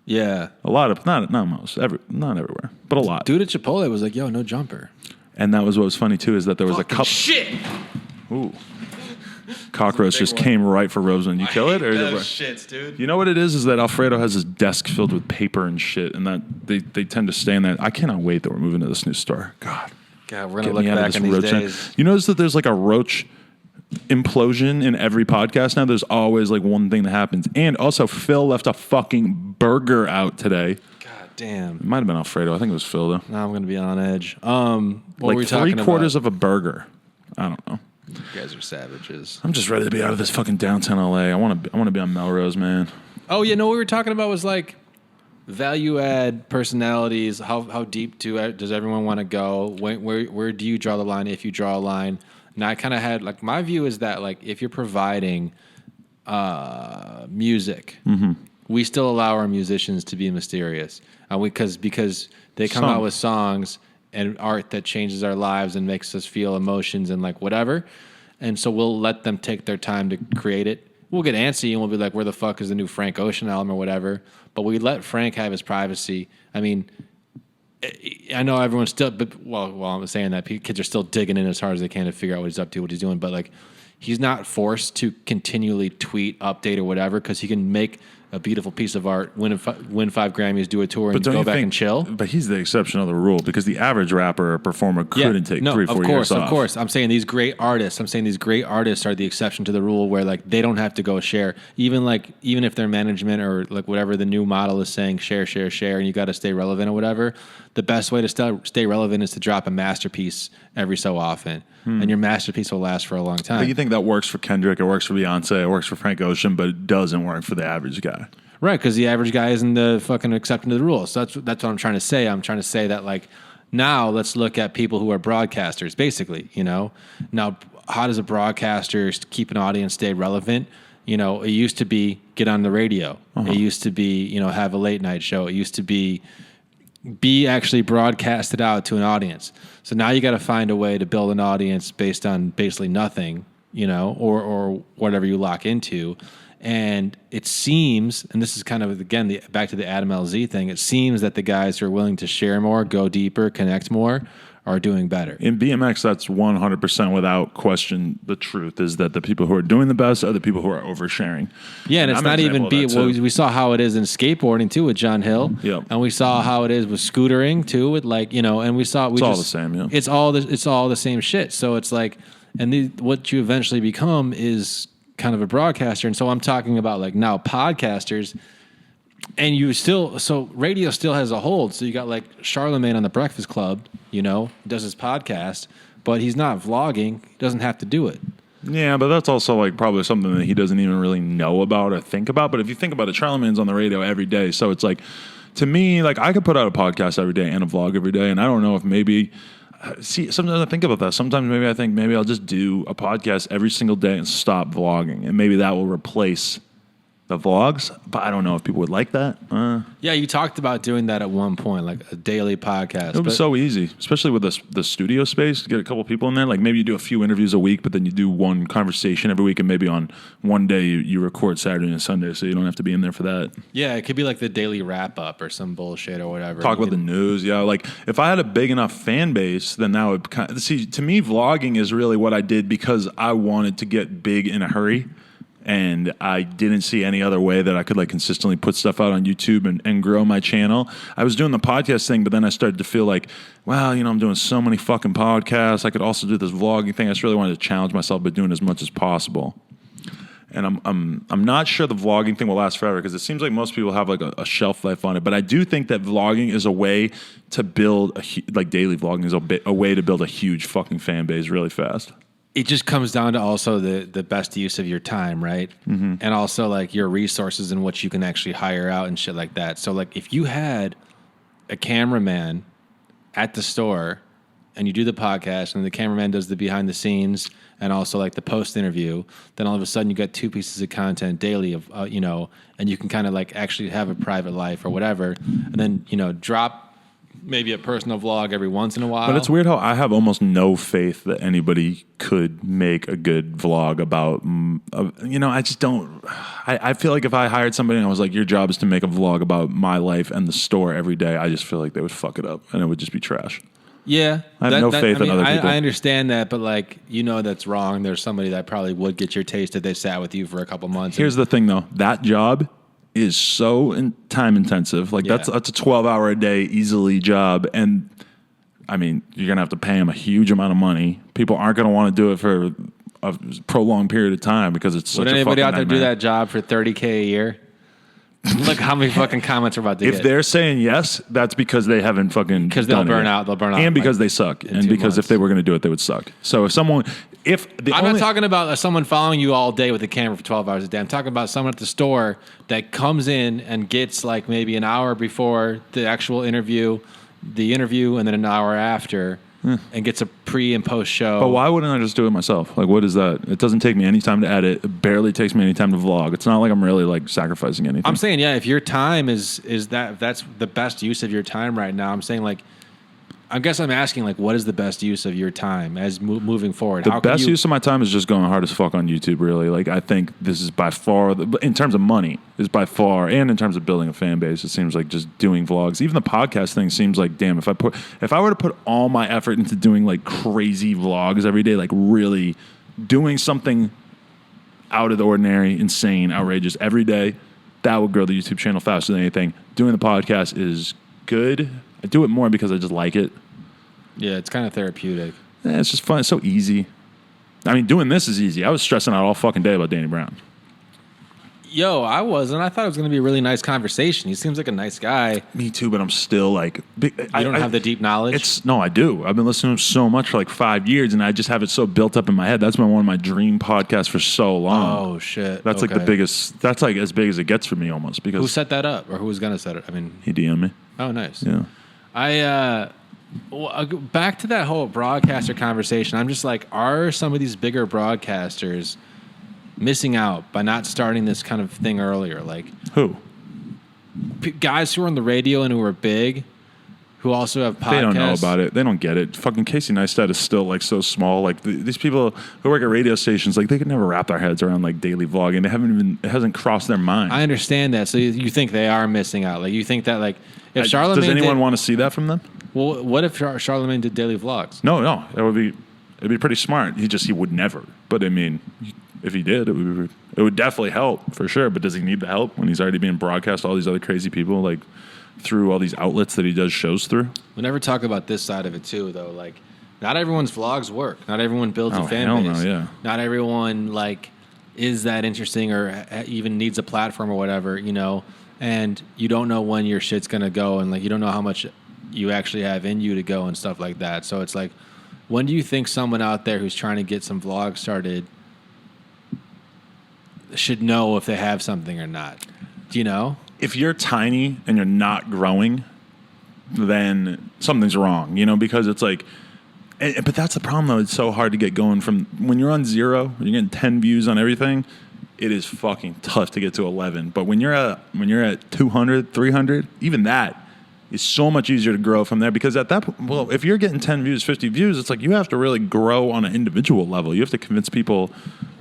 Yeah. A lot of, not everywhere, but a lot. Dude at Chipotle was like, yo, no jumper. And that was what was funny too, is that there was Fucking a couple. Shit. Ooh. Cockroach just came right for Roseman. You kill it? Or those shits, dude. You know what it is that Alfredo has his desk filled with paper and shit, and that they tend to stay in that. I cannot wait that we're moving to this new store. God, we're going to look back in these days. You notice that there's like a roach implosion in every podcast now. There's always like one thing that happens. And also, Phil left a fucking burger out today. God damn. It might have been Alfredo. I think it was Phil though. Now I'm going to be on edge. What like were we talking about? 3/4 of a burger. I don't know. You guys are savages. I'm just ready to be out of this fucking downtown LA. I want to be on Melrose, man. Oh yeah, no. What we were talking about was like value add personalities. How deep does everyone want to go? Where do you draw the line? If you draw a line, and I kind of had like my view is that like if you're providing music, we still allow our musicians to be mysterious, because they come out with songs and art that changes our lives and makes us feel emotions and like whatever. And so we'll let them take their time to create it. We'll get antsy and we'll be like, where the fuck is the new Frank Ocean album or whatever? But we let Frank have his privacy. I mean, I know everyone's still, but while I'm saying that, kids are still digging in as hard as they can to figure out what he's up to, what he's doing. But like, he's not forced to continually tweet, update, or whatever, because he can make a beautiful piece of art, win 5 Grammys, do a tour, and go back and chill. But he's the exception of the rule, because the average rapper or performer couldn't take 3-4 years off. Of course. I'm saying these great artists are the exception to the rule, where like they don't have to go share. Even if their management or like whatever the new model is saying, share, and you got to stay relevant or whatever. The best way to stay relevant is to drop a masterpiece every so often, and your masterpiece will last for a long time. But you think that works for Kendrick, it works for Beyonce, it works for Frank Ocean, but it doesn't work for the average guy. Right, because the average guy isn't the fucking accepting of the rules. So that's what I'm trying to say. I'm trying to say that like now let's look at people who are broadcasters, basically. Now, how does a broadcaster keep an audience stay relevant? You know, it used to be get on the radio. It used to be, you know, have a late night show. It used to be actually broadcasted out to an audience. So now you got to find a way to build an audience based on basically nothing, you know, or whatever you lock into. And it seems, and this is kind of, again, back to the Adam LZ thing, it seems that the guys who are willing to share more, go deeper, connect more, are doing better. In BMX, that's 100% without question. The truth is that the people who are doing the best are the people who are oversharing. Yeah, and it's not even we saw how it is in skateboarding too with John Hill. Yep. And we saw how it is with scootering too with, like, you know, and we saw all the same, yeah. It's all the same shit. So it's like, and what you eventually become is kind of a broadcaster. And so I'm talking about like now podcasters. And so radio still has a hold. So you got like Charlemagne on the Breakfast Club, you know, does his podcast, but he's not vlogging. He doesn't have to do it. Yeah, but that's also like probably something that he doesn't even really know about or think about. But if you think about it, Charlemagne's on the radio every day. So it's like, to me, like I could put out a podcast every day and a vlog every day. And I don't know if maybe, sometimes I think about that. Sometimes maybe I think maybe I'll just do a podcast every single day and stop vlogging. And maybe that will replace the vlogs, but I don't know if people would like that. Yeah, you talked about doing that at one point, like a daily podcast. It would be so easy, especially with the studio space. Get a couple people in there. Like maybe you do a few interviews a week, but then you do one conversation every week, and maybe on one day you record Saturday and Sunday, so you don't have to be in there for that. Yeah, it could be like the daily wrap up or some bullshit or whatever. Talk about the news. Yeah, like if I had a big enough fan base, then that would see. To me, vlogging is really what I did because I wanted to get big in a hurry. And I didn't see any other way that I could like consistently put stuff out on YouTube and grow my channel. I was doing the podcast thing, but then I started to feel like, wow, you know, I'm doing so many fucking podcasts. I could also do this vlogging thing. I just really wanted to challenge myself by doing as much as possible. And I'm not sure the vlogging thing will last forever because it seems like most people have like a shelf life on it. But I do think that vlogging is a way to build like daily vlogging is a way to build a huge fucking fan base really fast. It just comes down to also the best use of your time, right? Mm-hmm. And also like your resources and what you can actually hire out and shit like that. So like if you had a cameraman at the store and you do the podcast and the cameraman does the behind the scenes and also like the post interview, then all of a sudden you got two pieces of content daily of, you know, and you can kind of like actually have a private life or whatever. And then, you know, drop maybe a personal vlog every once in a while. But it's weird how I have almost no faith that anybody could make a good vlog about, you know, I just don't, I feel like if I hired somebody and I was like, your job is to make a vlog about my life and the store every day, I just feel like they would fuck it up and it would just be trash. Yeah. I have no faith in other people. I understand that, but like, you know, that's wrong. There's somebody that probably would get your taste if they sat with you for a couple months. Here's the thing though, that job is so time intensive. Like that's a 12-hour a day easily job. And I mean, you're going to have to pay them a huge amount of money. People aren't going to want to do it for a prolonged period of time because it's such a fucking nightmare. Would anybody out there do that job for $30K a year? Look how many fucking comments are about to get. If they're saying yes, that's because they haven't fucking because they'll burn out. They'll burn out. And because they suck. And because if they were going to do it, they would suck. So if someone... I'm not talking about someone following you all day with a camera for 12 hours a day. I'm talking about someone at the store that comes in and gets like maybe an hour before the actual interview, and then an hour after, and gets a pre and post show. But why wouldn't I just do it myself? Like, what is that? It doesn't take me any time to edit. It barely takes me any time to vlog. It's not like I'm really like sacrificing anything. I'm saying, yeah, if your time is that's the best use of your time right now. I'm saying like, I guess I'm asking, like, what is the best use of your time as moving forward? The best use of my time is just going hard as fuck on YouTube, really. Like, I think this is by far, in terms of money, is by far, and in terms of building a fan base, it seems like just doing vlogs. Even the podcast thing seems like, damn, if I were to put all my effort into doing, like, crazy vlogs every day, like, really doing something out of the ordinary, insane, outrageous every day, that would grow the YouTube channel faster than anything. Doing the podcast is good. I do it more because I just like it. Yeah, it's kind of therapeutic. Yeah, it's just fun. It's so easy. I mean, doing this is easy. I was stressing out all fucking day about Danny Brown. Yo, I wasn't. I thought it was going to be a really nice conversation. He seems like a nice guy. Me too, but I'm still like... I don't have the deep knowledge? No, I do. I've been listening to him so much for like 5 years, and I just have it so built up in my head. That's been one of my dream podcasts for so long. Oh, shit. That's like the biggest... That's like as big as it gets for me almost. Because who set that up? Or who was going to set it? I mean... He DM'd me. Oh, nice. Yeah. Back to that whole broadcaster conversation. I'm just like, are some of these bigger broadcasters missing out by not starting this kind of thing earlier? Like Who? Guys who are on the radio and who are big, who also have podcasts. They don't know about it. They don't get it. Fucking Casey Neistat is still like so small. Like these people who work at radio stations, like they could never wrap their heads around like daily vlogging. They haven't even. It hasn't crossed their mind. I understand that. So you think they are missing out? Like you think that like if Charlamagne does anyone want to see that from them? Well, what if Charlamagne did daily vlogs? No. It'd be pretty smart. He would never. But I mean, if he did, it would definitely help for sure. But does he need the help when he's already being broadcast to all these other crazy people like through all these outlets that he does shows through? We never talk about this side of it too, though. Like, not everyone's vlogs work. Not everyone builds a fan base. No, yeah. Not everyone like is that interesting or even needs a platform or whatever, you know. And you don't know when your shit's gonna go, and like you don't know how much you actually have in you to go and stuff like that. So it's like, when do you think someone out there who's trying to get some vlogs started should know if they have something or not? Do you know? If you're tiny and you're not growing, then something's wrong, you know, because it's like, but that's the problem though. It's so hard to get going from when you're on 0, when you're getting 10 views on everything, it is fucking tough to get to 11. But when you're at 200, 300, even that is so much easier to grow from there, because at that point, well, if you're getting 10 views, 50 views, it's like you have to really grow on an individual level. You have to convince people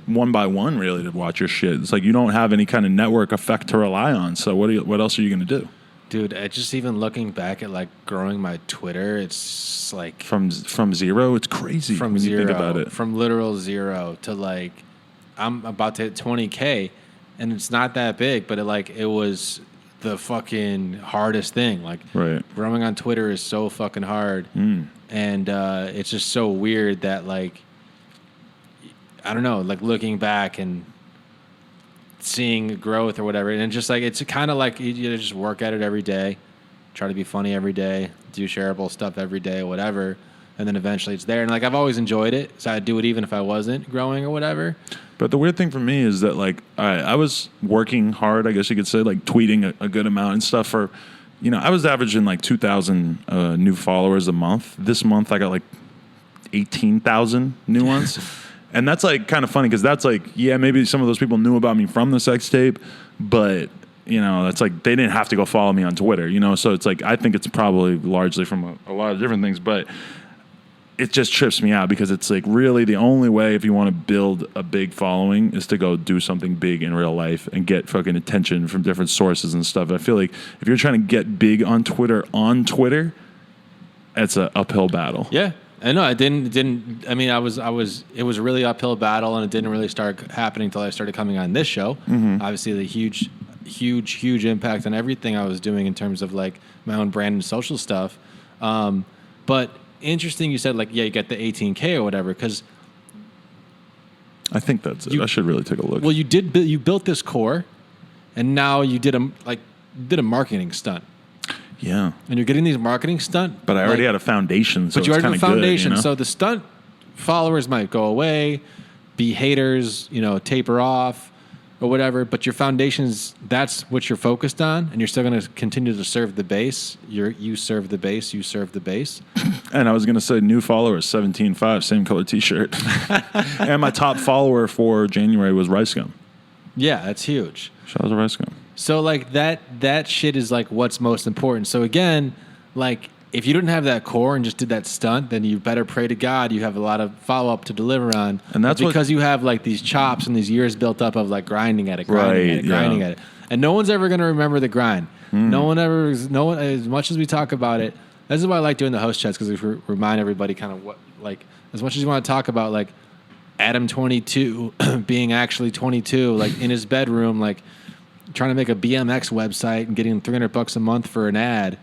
one by one really to watch your shit. It's like you don't have any kind of network effect to rely on. So what else are you going to do? Dude, just even looking back at like growing my Twitter, it's like from 0, it's crazy from when 0, you think about it. From literal 0 to like I'm about to hit 20K, and it's not that big, but it was the fucking hardest thing. Like right. Growing on Twitter is so fucking hard, and it's just so weird that like I don't know, like looking back and seeing growth or whatever, and just like it's kind of like you just work at it every day, try to be funny every day, do shareable stuff every day, whatever, and then eventually it's there. And like I've always enjoyed it, so I'd do it even if I wasn't growing or whatever. But the weird thing for me is that like I was working hard, I guess you could say, like tweeting a good amount and stuff for, you know, I was averaging like 2,000 new followers a month. This month I got like 18,000 new ones. And that's like kind of funny because that's like, yeah, maybe some of those people knew about me from the sex tape, but you know, that's like they didn't have to go follow me on Twitter, you know? So it's like, I think it's probably largely from a lot of different things, but it just trips me out because it's like really the only way if you want to build a big following is to go do something big in real life and get fucking attention from different sources and stuff. I feel like if you're trying to get big on Twitter, it's an uphill battle. Yeah. I know. I didn't. I mean, it was a really uphill battle, and it didn't really start happening until I started coming on this show. Mm-hmm. Obviously, the huge impact on everything I was doing in terms of like my own brand and social stuff. But interesting, you said like, yeah, you get the 18K or whatever, because I think that's it. I should really take a look. Well, you built this core, and now you did a marketing stunt. Yeah. And you're getting these marketing stunt. But I already had a foundation, so but you already have a foundation, good, you know? so the stunt followers might go away, be haters, you know, taper off or whatever, but your foundation's, that's what you're focused on, and you're still going to continue to serve the base. You serve the base. And I was going to say new followers, 17.5, same color t-shirt. And my top follower for January was Rice Gum. Yeah, that's huge. Shout out to Rice Gum. So like that shit is like what's most important. So again, like if you didn't have that core and just did that stunt, then you better pray to God you have a lot of follow up to deliver on. And that's because you have like these chops and these years built up of like grinding at it. And no one's ever going to remember the grind. No one, as much as we talk about it, this is why I like doing the host chats, because we remind everybody kind of what, like, as much as you want to talk about like ADAM22 being actually 22, like in his bedroom, like trying to make a BMX website and getting $300 a month for an ad.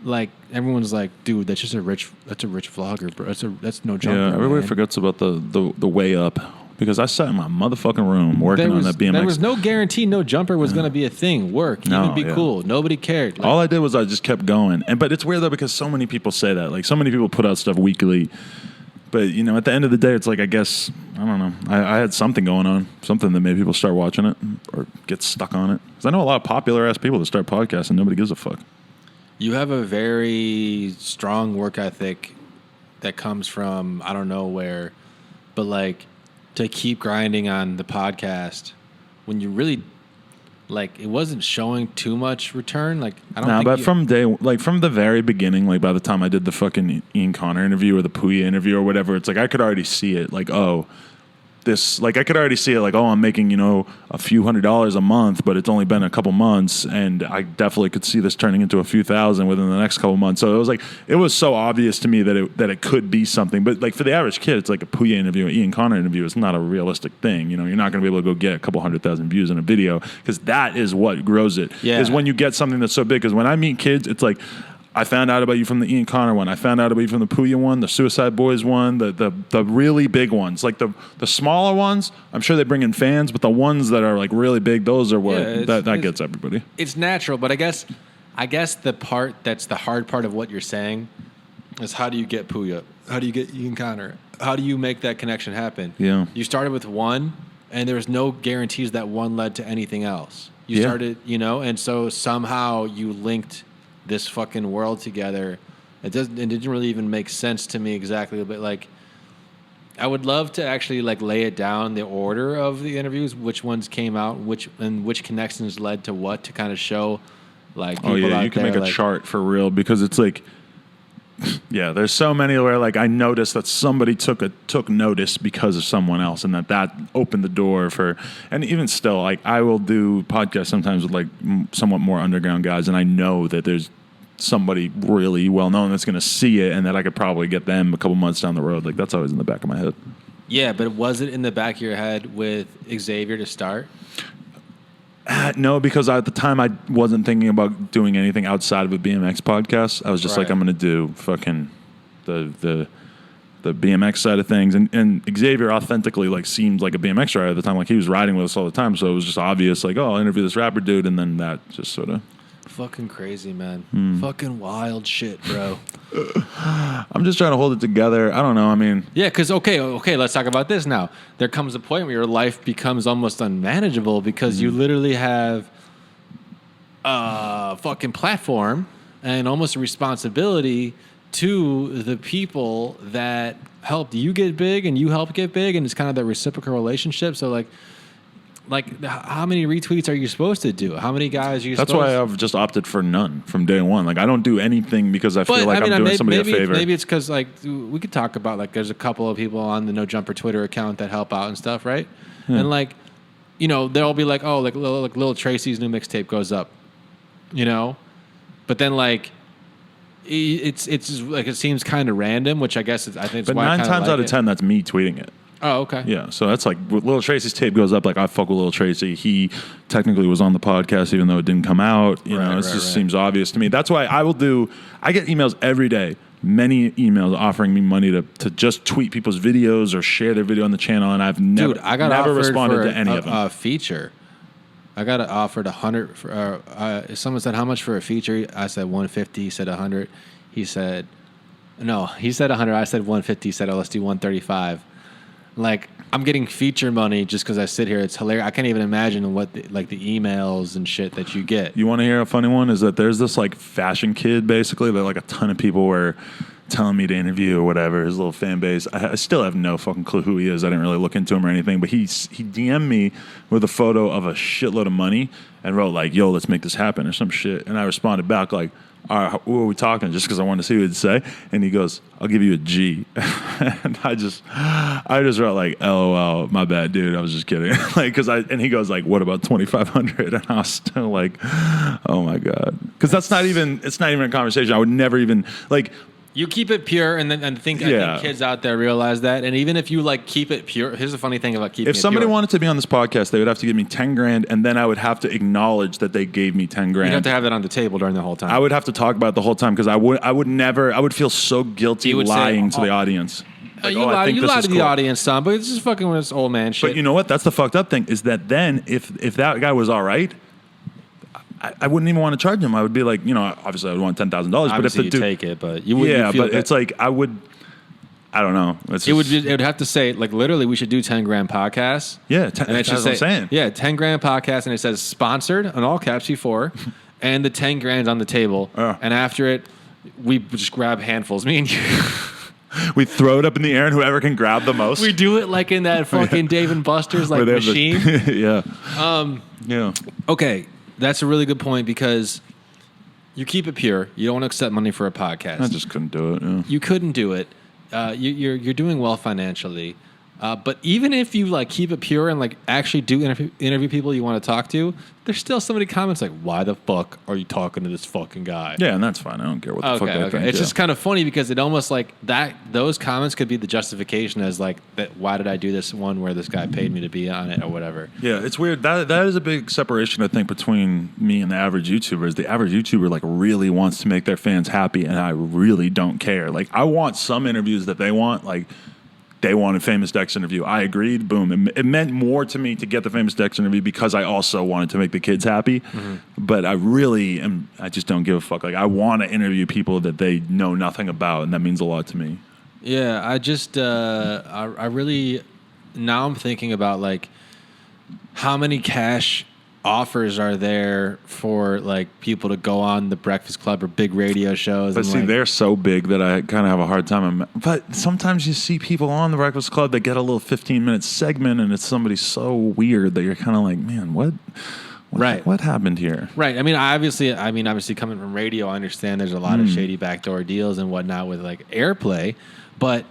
Like everyone's like, dude, that's just a rich vlogger, bro. That's no jumper. Yeah, everybody forgets about the way up, because I sat in my motherfucking room working on that BMX. There was no guarantee no jumper was going to be a thing, work, even be cool. Nobody cared. Like, all I did was I just kept going. But it's weird though, because so many people say that. Like so many people put out stuff weekly. But, you know, at the end of the day, it's like, I guess, I don't know. I had something going on, something that made people start watching it or get stuck on it. Because I know a lot of popular-ass people that start podcasts and nobody gives a fuck. You have a very strong work ethic that comes from, I don't know where, but, like, to keep grinding on the podcast when you really like it wasn't showing too much return? Like I don't. But from the very beginning, like by the time I did the fucking Ian Connor interview or the Puya interview or whatever, it's like I could already see it. Like I could already see it. Like I'm making a few $100s a month, but it's only been a couple months, and I definitely could see this turning into a few thousand within the next couple months. So it was so obvious to me that it could be something. But like for the average kid, it's like a Puya interview, an Ian Connor interview. It's not a realistic thing. You're not going to be able to go get a couple 100,000 views in a video because that is what grows it. Yeah. Is when you get something that's so big. Because when I meet kids, it's like, I found out about you from the Ian Connor one. I found out about you from the Puya one, the Suicide Boys one, the really big ones. Like the smaller ones, I'm sure they bring in fans, but the ones that are like really big, those are what that gets everybody. It's natural, but I guess the part that's the hard part of what you're saying is how do you get Puya? How do you get Ian Connor? How do you make that connection happen? Yeah. You started with one, and there was no guarantees that one led to anything else. You started, and so somehow you linked this fucking world together. It didn't really even make sense to me exactly, but like I would love to actually like lay it down the order of the interviews, which ones came out, which connections led to what, to kind of show like people out you can there, make a like, chart for real, because it's like there's so many where like I noticed that somebody took notice because of someone else, and that opened the door for. And even still, like I will do podcasts sometimes with like somewhat more underground guys, and I know that there's somebody really well known that's going to see it, and that I could probably get them a couple months down the road. Like that's always in the back of my head. Yeah, but was it in the back of your head with Xavier to start? No, because at the time I wasn't thinking about doing anything outside of a BMX podcast. I was just like, I'm going to do fucking the BMX side of things. And Xavier authentically like seemed like a BMX rider at the time. Like he was riding with us all the time. So it was just obvious, like, oh, I'll interview this rapper dude. And then that just sort of. Fucking crazy, man. Fucking wild shit, bro. I'm just trying to hold it together. I don't know. I mean, yeah, because okay, let's talk about this now. There comes a point where your life becomes almost unmanageable because you literally have a fucking platform and almost a responsibility to the people that helped you get big and you help get big, and it's kind of that reciprocal relationship. So like how many retweets are you supposed to do? How many guys are you That's supposed why I've just opted for none from day one. Like I don't do anything because I feel like I'm doing somebody a favor. Maybe it's because like we could talk about like there's a couple of people on the No Jumper Twitter account that help out and stuff, right? And like, they'll be like, oh, like Lil Tracy's new mixtape goes up, but then like it's like it seems kind of random, which I guess I think. But 9 times out of 10, that's me tweeting it. Oh, okay. Yeah, so that's like Lil Tracy's tape goes up. Like I fuck with Lil Tracy. He technically was on the podcast, even though it didn't come out. It just seems obvious to me. That's why I get emails every day, many emails offering me money to just tweet people's videos or share their video on the channel, and I've never responded to any of them. A feature. I got offered 100. Someone said how much for a feature. I said 150. He said 100. He said no. He said 100. I said 150. He said, oh, let's do 135. Like I'm getting feature money just because I sit here. It's hilarious. I can't even imagine what the emails and shit that you get. You want to hear a funny one? Is that there's this like fashion kid basically that like a ton of people were telling me to interview or whatever, his little fan base. I still have no fucking clue who he is. I didn't really look into him or anything, but he DM'd me with a photo of a shitload of money and wrote like, yo, let's make this happen or some shit. And I responded back like, all right, what are we talking? Just because I wanted to see what he'd say. And he goes, I'll give you a G. And I just wrote like, LOL, my bad, dude. I was just kidding. And he goes like, what about 2,500? And I was still like, oh my God. Because it's not even a conversation. I would never even like. You keep it pure, and I think kids out there realize that. And even if you like keep it pure, here's the funny thing about keeping it pure. If somebody wanted to be on this podcast, they would have to give me 10 grand, and then I would have to acknowledge that they gave me 10 grand. You'd have to have that on the table during the whole time. I would have to talk about it the whole time because I would feel so guilty lying to the audience. Like, you lied to the audience, son, but it's just fucking with this old man shit. But you know what? That's the fucked up thing is that then if that guy was all right, I wouldn't even want to charge him. I would be like, obviously I would want $10,000. But if the dude take it, but you wouldn't. Yeah, but it's like I would. I don't know. It would have to say like literally we should do 10 grand podcasts. Yeah, and it should say, what I'm saying. Yeah, 10 grand podcast, and it says sponsored on all caps C4, and the 10 grand's on the table, and after it, we just grab handfuls, me and you. We throw it up in the air, and whoever can grab the most. We do it like in that fucking Dave and Buster's like machine. Yeah. Yeah. Okay, that's a really good point because you keep it pure. You don't want to accept money for a podcast. I just couldn't do it. Yeah. You couldn't do it. You're doing well financially. But even if you like keep it pure and like actually do interview people you want to talk to, there's still so many comments like, "Why the fuck are you talking to this fucking guy?" Yeah, and that's fine. I don't care what the fuck they think. It's just kind of funny because it almost like that. Those comments could be the justification as like that. Why did I do this one where this guy paid me to be on it or whatever? Yeah, it's weird. That is a big separation, I think, between me and the average YouTuber. Is the average YouTuber like really wants to make their fans happy, and I really don't care. Like I want some interviews that they want, like. They wanted Famous Dex interview. I agreed. Boom. It meant more to me to get the Famous Dex interview because I also wanted to make the kids happy. Mm-hmm. But I just don't give a fuck. Like I want to interview people that they know nothing about, and that means a lot to me. Yeah, I just I really now I'm thinking about like how many cash offers are there for like people to go on the Breakfast Club or big radio shows. But see, they're so big that I kind of have a hard time. But sometimes you see people on the Breakfast Club that get a little 15-minute segment, and it's somebody so weird that you're kind of like, man, what happened here? Right. I mean, obviously, coming from radio, I understand there's a lot of shady backdoor deals and whatnot with like airplay, but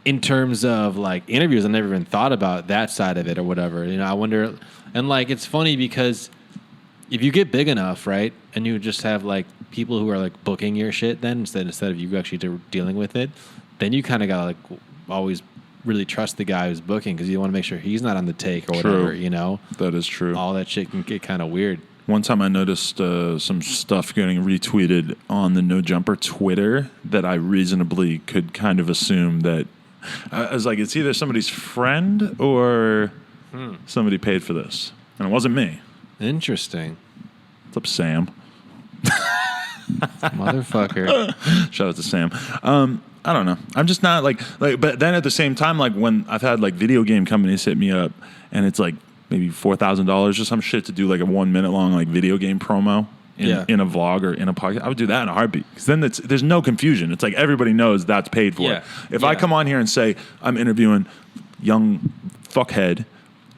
in terms of like interviews, I never even thought about that side of it or whatever. You know, I wonder. And like, it's funny because if you get big enough, right, and you just have like people who are like booking your shit, then instead of you actually dealing with it, then you kind of gotta like always really trust the guy who's booking because you want to make sure he's not on the take or whatever. You know, that is true. All that shit can get kind of weird. One time I noticed some stuff getting retweeted on the No Jumper Twitter that I reasonably could kind of assume that I was like, it's either somebody's friend or. Somebody paid for this, and it wasn't me. Interesting. What's up, Sam? Motherfucker. Shout out to Sam. I don't know. I'm just not like. But then at the same time, like when I've had like video game companies hit me up, and it's like maybe $4,000 or some shit to do like a 1 minute long like video game promo in a vlog or in a podcast. I would do that in a heartbeat because then there's no confusion. It's like everybody knows that's paid for. Yeah. If I come on here and say I'm interviewing young fuckhead.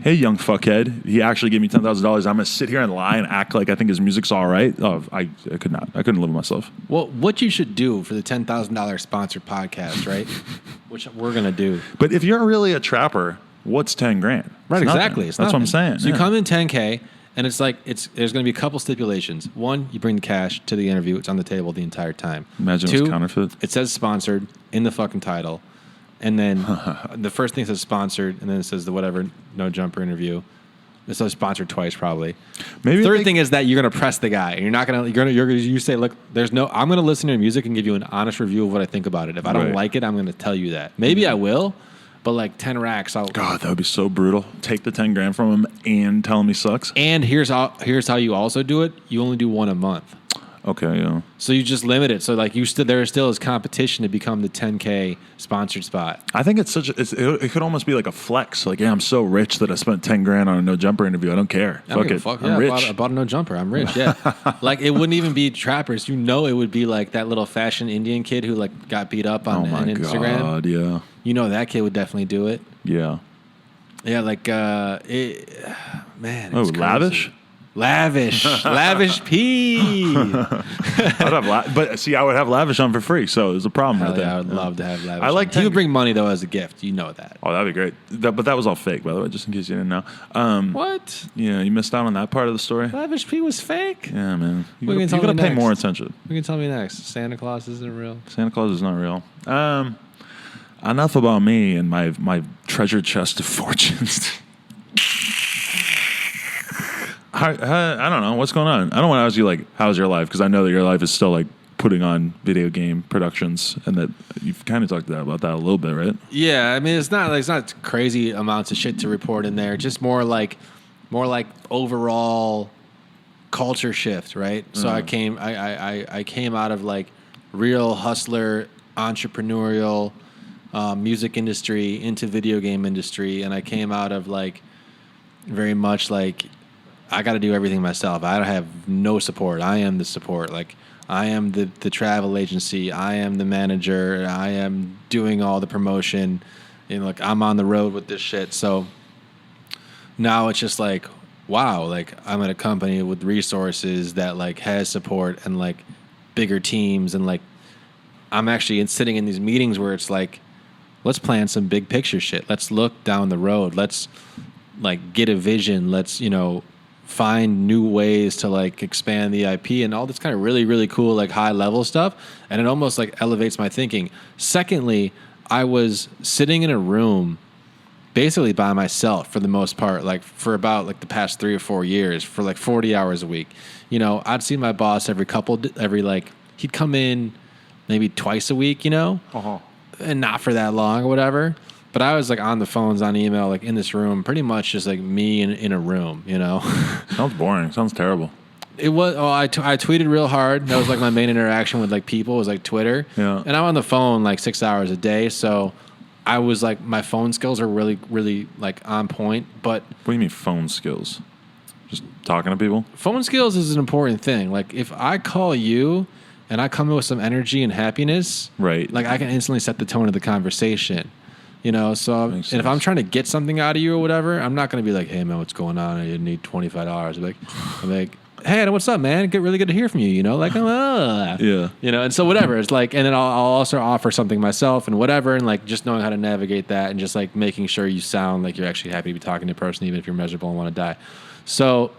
Hey, young fuckhead. He actually gave me $10,000. I'm going to sit here and lie and act like I think his music's all right. Oh, I could not. I couldn't live with myself. Well, what you should do for the $10,000 sponsored podcast, right? Which we're going to do. But if you're really a trapper, what's $10,000? Right, exactly. That's what I'm saying. So you come in $10K, and it's like there's going to be a couple stipulations. One, you bring the cash to the interview. It's on the table the entire time. Imagine it's counterfeit. It says sponsored in the fucking title. And then the first thing says sponsored, and then it says the whatever No Jumper interview. It says sponsored twice, probably. Maybe third thing is that you're gonna press the guy, and you're not gonna. You say, look, I'm gonna listen to your music and give you an honest review of what I think about it. If I don't like it, I'm gonna tell you that. Maybe I will, but like 10 racks, God, that would be so brutal. Take the $10,000 from him and tell him he sucks. And here's how you also do it. You only do one a month. Okay, yeah. So you just limit it. So like there still is competition to become the 10K sponsored spot. I think it could almost be like a flex. Like, yeah, I'm so rich that I spent $10,000 on a No Jumper interview. I don't care. Fuck it. I'm rich. I bought a No Jumper. I'm rich. Yeah. Like it wouldn't even be trappers. You know, it would be like that little fashion Indian kid who like got beat up on Instagram. Oh my God, yeah. You know that kid would definitely do it. Yeah. Yeah, like man. Oh, lavish. Lavish P. But see, I would have Lavish on for free, so there's a problem with that. I would love to have Lavish. He would bring money though as a gift. You know that. Oh, that'd be great. But that was all fake, by the way, just in case you didn't know. What? Yeah, you missed out on that part of the story. Lavish P was fake. Yeah, man. You gotta pay more attention. You can tell me next. Santa Claus isn't real. Santa Claus is not real. Enough about me and my treasure chest of fortunes. I don't know. What's going on? I don't want to ask you, like, how's your life? Because I know that your life is still, like, putting on video game productions, and that you've kind of talked about that a little bit, right? Yeah. I mean, it's not crazy amounts of shit to report in there. Just more like overall culture shift, right? So I came out of, like, real hustler, entrepreneurial music industry into video game industry, and I came out of, like, very much, like, I got to do everything myself. I have no support. I am the support. Like, I am the travel agency. I am the manager. I am doing all the promotion. And like, I'm on the road with this shit. So now it's just like, wow, like I'm at a company with resources that like has support and like bigger teams. And like, I'm actually sitting in these meetings where it's like, let's plan some big picture shit. Let's look down the road. Let's like get a vision. Let's, find new ways to like expand the IP and all this kind of really, really cool, like high level stuff. And it almost like elevates my thinking. Secondly, I was sitting in a room basically by myself for the most part, like for about like the past 3 or 4 years for like 40 hours a week. I'd see my boss he'd come in maybe twice a week, and not for that long or whatever. But I was like on the phones, on email, like in this room, pretty much just like me in a room, Sounds boring. Sounds terrible. It was. Oh, I tweeted real hard. That was like my main interaction with like people was like Twitter. Yeah. And I'm on the phone like 6 hours a day, so I was like my phone skills are really, really like on point. But What do you mean phone skills? Just talking to people? phone skills is an important thing. Like if I call you and I come in with some energy and happiness, Right. like I can instantly set the tone of the conversation. So Makes and if sense. I'm trying to get something out of you or whatever, I'm not going to be like, hey man, what's going on? I need $25. I'm like, hey, Adam, what's up, man? Really good to hear from you. Like, Yeah. and so whatever. It's like, and then I'll also offer something myself and whatever, and like just knowing how to navigate that and just like making sure you sound like you're actually happy to be talking to a person, even if you're miserable and want to die. So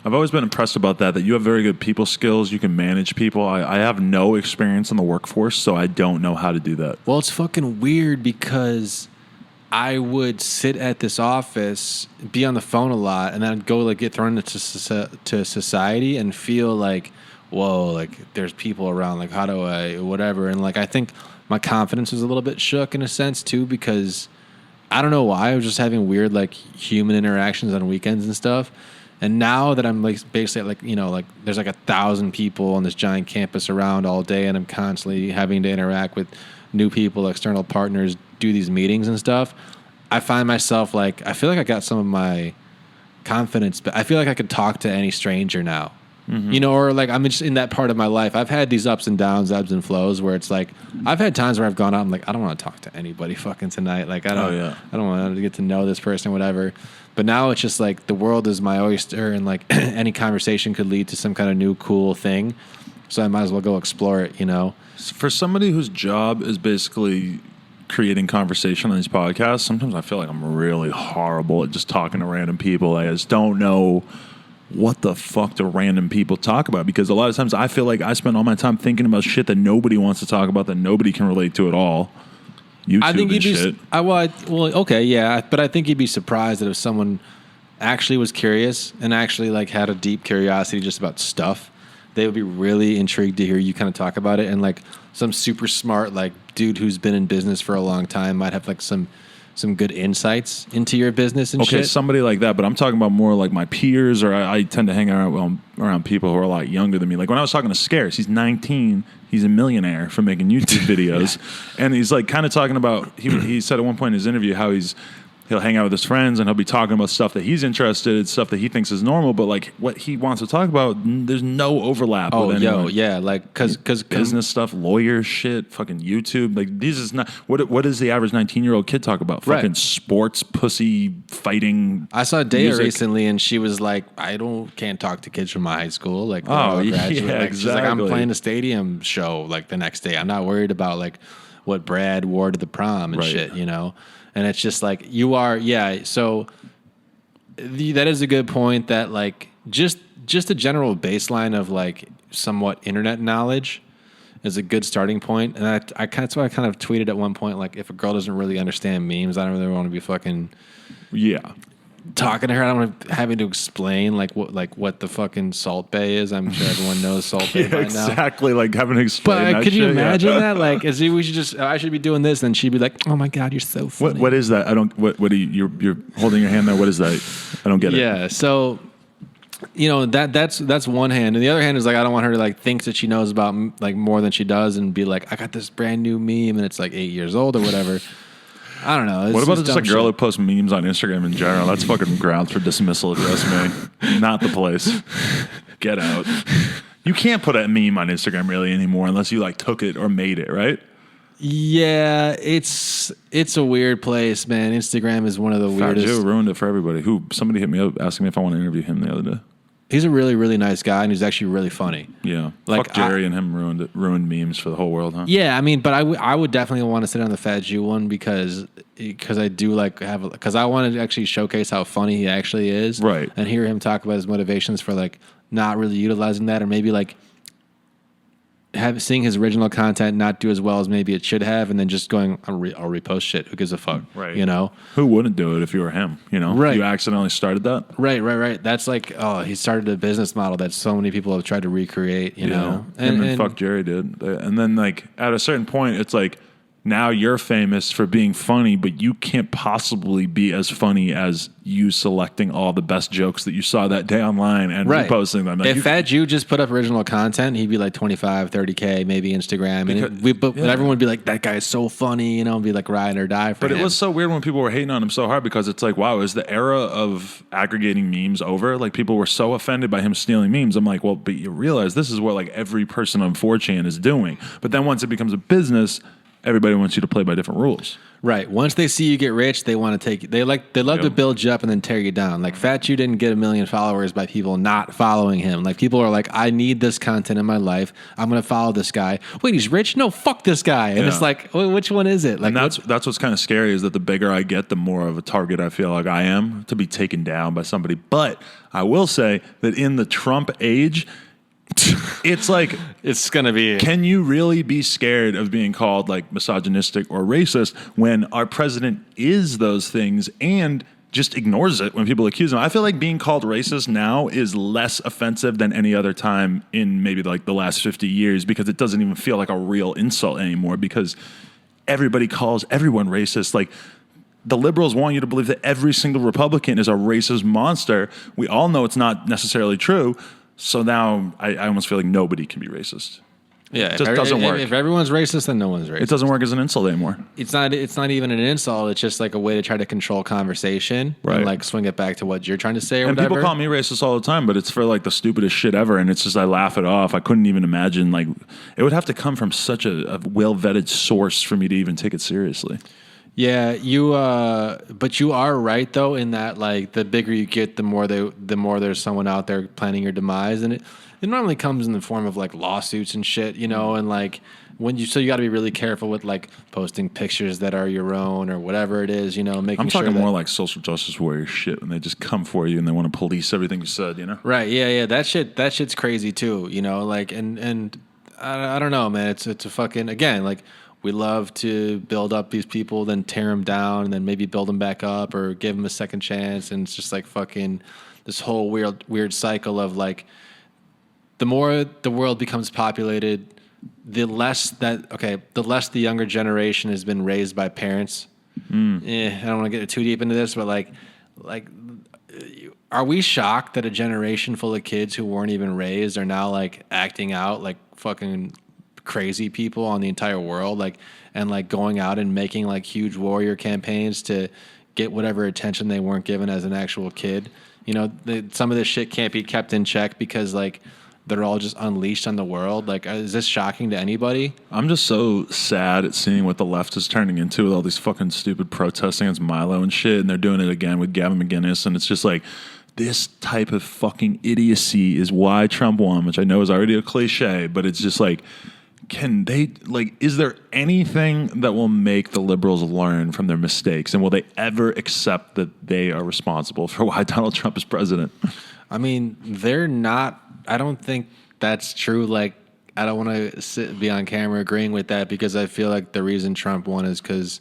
I've always been impressed about that you have very good people skills. You can manage people. I have no experience in the workforce, so I don't know how to do that. Well, it's fucking weird because I would sit at this office, be on the phone a lot, and then I'd go like get thrown into to society and feel like, whoa, like there's people around. Like how do I whatever? And like I think my confidence was a little bit shook in a sense too because I don't know why I was just having weird like human interactions on weekends and stuff. And now that I'm like basically like like there's like 1,000 people on this giant campus around all day, and I'm constantly having to interact with new people, external partners, do these meetings and stuff. I find myself like I feel like I got some of my confidence, but I feel like I could talk to any stranger now. Mm-hmm. Or like I'm just in that part of my life. I've had these ups and downs, ebbs and flows, where it's like I've had times where I've gone out. I'm like, I don't want to talk to anybody fucking tonight. Like I don't want to get to know this person, or whatever. But now it's just like the world is my oyster, and like any conversation could lead to some kind of new cool thing. So I might as well go explore it. For somebody whose job is basically creating conversation on these podcasts, sometimes I feel like I'm really horrible at just talking to random people. I just don't know what the fuck do random people talk about, because a lot of times I feel like I spend all my time thinking about shit that nobody wants to talk about, that nobody can relate to at all. YouTube I think and shit. Okay, yeah, but I think you'd be surprised that if someone actually was curious and actually like had a deep curiosity just about stuff, they would be really intrigued to hear you kind of talk about it. And like some super smart like dude who's been in business for a long time might have like some good insights into your business and shit. Okay, somebody like that, but I'm talking about more like my peers, or I tend to hang around people who are a lot younger than me. Like when I was talking to Scarce, he's 19, he's a millionaire from making YouTube videos, and he's like kind of talking about, he said at one point in his interview how he'll hang out with his friends and he'll be talking about stuff that he's interested in, stuff that he thinks is normal, but like what he wants to talk about, there's no overlap with anyone. Yeah, like cause business stuff, lawyer shit, fucking YouTube. Like these is not what does the average 19-year-old kid talk about? Right. Fucking sports, pussy, fighting. I saw Daya music. recently, and she was like, can't talk to kids from my high school. Like, Oh, yeah, She's like, I'm exactly. playing a stadium show like the next day. I'm not worried about like what Brad wore to the prom and Right. shit, And it's just like you are, yeah. So that is a good point. That like just a general baseline of like somewhat internet knowledge is a good starting point. And that's why I kind of tweeted at one point, like if a girl doesn't really understand memes, I don't really want to be fucking talking to her. I don't want to having to explain like what the fucking Salt Bay is. I'm sure everyone knows Salt Bay by now. Exactly, like having to explain But that could you shit, imagine yeah. that? Like, I should be doing this, and she'd be like, "Oh my god, you're so funny." What is that? I don't. What are you're holding your hand there? What is that? I don't get it. Yeah. So, that's one hand, and the other hand is like I don't want her to like think that she knows about like more than she does, and be like, "I got this brand new meme, and it's like 8 years old or whatever." I don't know. What about just a girl who shit. posts memes on Instagram in general? That's fucking grounds for dismissal, if you ask me. Not the place. Get out. You can't put a meme on Instagram really anymore unless you like took it or made it, right? Yeah, it's a weird place, man. Instagram is one of the Fat weirdest. Joe ruined it for everybody. Somebody hit me up asking me if I want to interview him the other day. He's a really, really nice guy, and he's actually really funny. Yeah, Like, fuck Jerry and him ruined memes for the whole world, huh? Yeah, I mean, but I would definitely want to sit on the Fat Jew one because I do like because I want to actually showcase how funny he actually is, Right? And hear him talk about his motivations for like not really utilizing that, or maybe like seeing his original content not do as well as maybe it should have, and then just going, I'll repost shit. Who gives a fuck? Right. You know? Who wouldn't do it if you were him? You know? Right. You accidentally started that? Right. That's like, he started a business model that so many people have tried to recreate, you know? And fuck Jerry did. And then like at a certain point, it's like, now you're famous for being funny, but you can't possibly be as funny as you selecting all the best jokes that you saw that day online and reposting them. Like if Fat Jew just put up original content, he'd be like 25, 30K, maybe Instagram. But everyone would be like, that guy is so funny, you know, and be like ride or die for him. But it was so weird when people were hating on him so hard because it's like, wow, is the era of aggregating memes over? Like people were so offended by him stealing memes. I'm like, well, but you realize this is what like every person on 4chan is doing. But then once it becomes a business, everybody wants you to play by different rules. Right. Once they see you get rich, they want to take. They love to build you up and then tear you down. Like Fat Jew didn't get 1 million followers by people not following him. Like people are like, I need this content in my life. I'm going to follow this guy. Wait, he's rich? No, fuck this guy. And it's like, well, which one is it? Like, and that's what's kind of scary is that the bigger I get, the more of a target I feel like I am to be taken down by somebody. But I will say that in the Trump age, it's like it's gonna be. Can you really be scared of being called like misogynistic or racist when our president is those things and just ignores it when people accuse him? I feel like being called racist now is less offensive than any other time in maybe like the last 50 years because it doesn't even feel like a real insult anymore because everybody calls everyone racist. Like the liberals want you to believe that every single Republican is a racist monster. We all know it's not necessarily true. So now I almost feel like nobody can be racist. Yeah, it just doesn't work. If everyone's racist, then no one's racist. It doesn't work as an insult anymore. It's not even an insult. It's just like a way to try to control conversation and like swing it back to what you're trying to say or and whatever. People call me racist all the time, but it's for like the stupidest shit ever. And it's just I laugh it off. I couldn't even imagine like it would have to come from such a well-vetted source for me to even take it seriously. Yeah, but you are right though in that like the bigger you get, the more there's someone out there planning your demise, and it normally comes in the form of like lawsuits and shit, you know, and like so you got to be really careful with like posting pictures that are your own or whatever it is, you know, making sure. I'm talking more like social justice warrior shit when they just come for you and they want to police everything you said, you know? Right? Yeah, that shit's crazy too, you know, like and I don't know, man. It's a fucking again like. We love to build up these people, then tear them down, and then maybe build them back up or give them a second chance. And it's just like fucking this whole weird cycle of like the more the world becomes populated, the less the younger generation has been raised by parents. I don't want to get too deep into this, but like, are we shocked that a generation full of kids who weren't even raised are now like acting out like fucking crazy people on the entire world, like, and like going out and making like huge warrior campaigns to get whatever attention they weren't given as an actual kid? You know, some of this shit can't be kept in check because like they're all just unleashed on the world. Like, is this shocking to anybody? I'm just so sad at seeing what the left is turning into with all these fucking stupid protests against Milo and shit, and they're doing it again with Gavin McInnes, and it's just like this type of fucking idiocy is why Trump won, which I know is already a cliche, but it's just like, can they, like, is there anything that will make the liberals learn from their mistakes? And will they ever accept that they are responsible for why Donald Trump is president? I mean, they're not, I don't think that's true. Like, I don't want to be on camera agreeing with that because I feel like the reason Trump won is because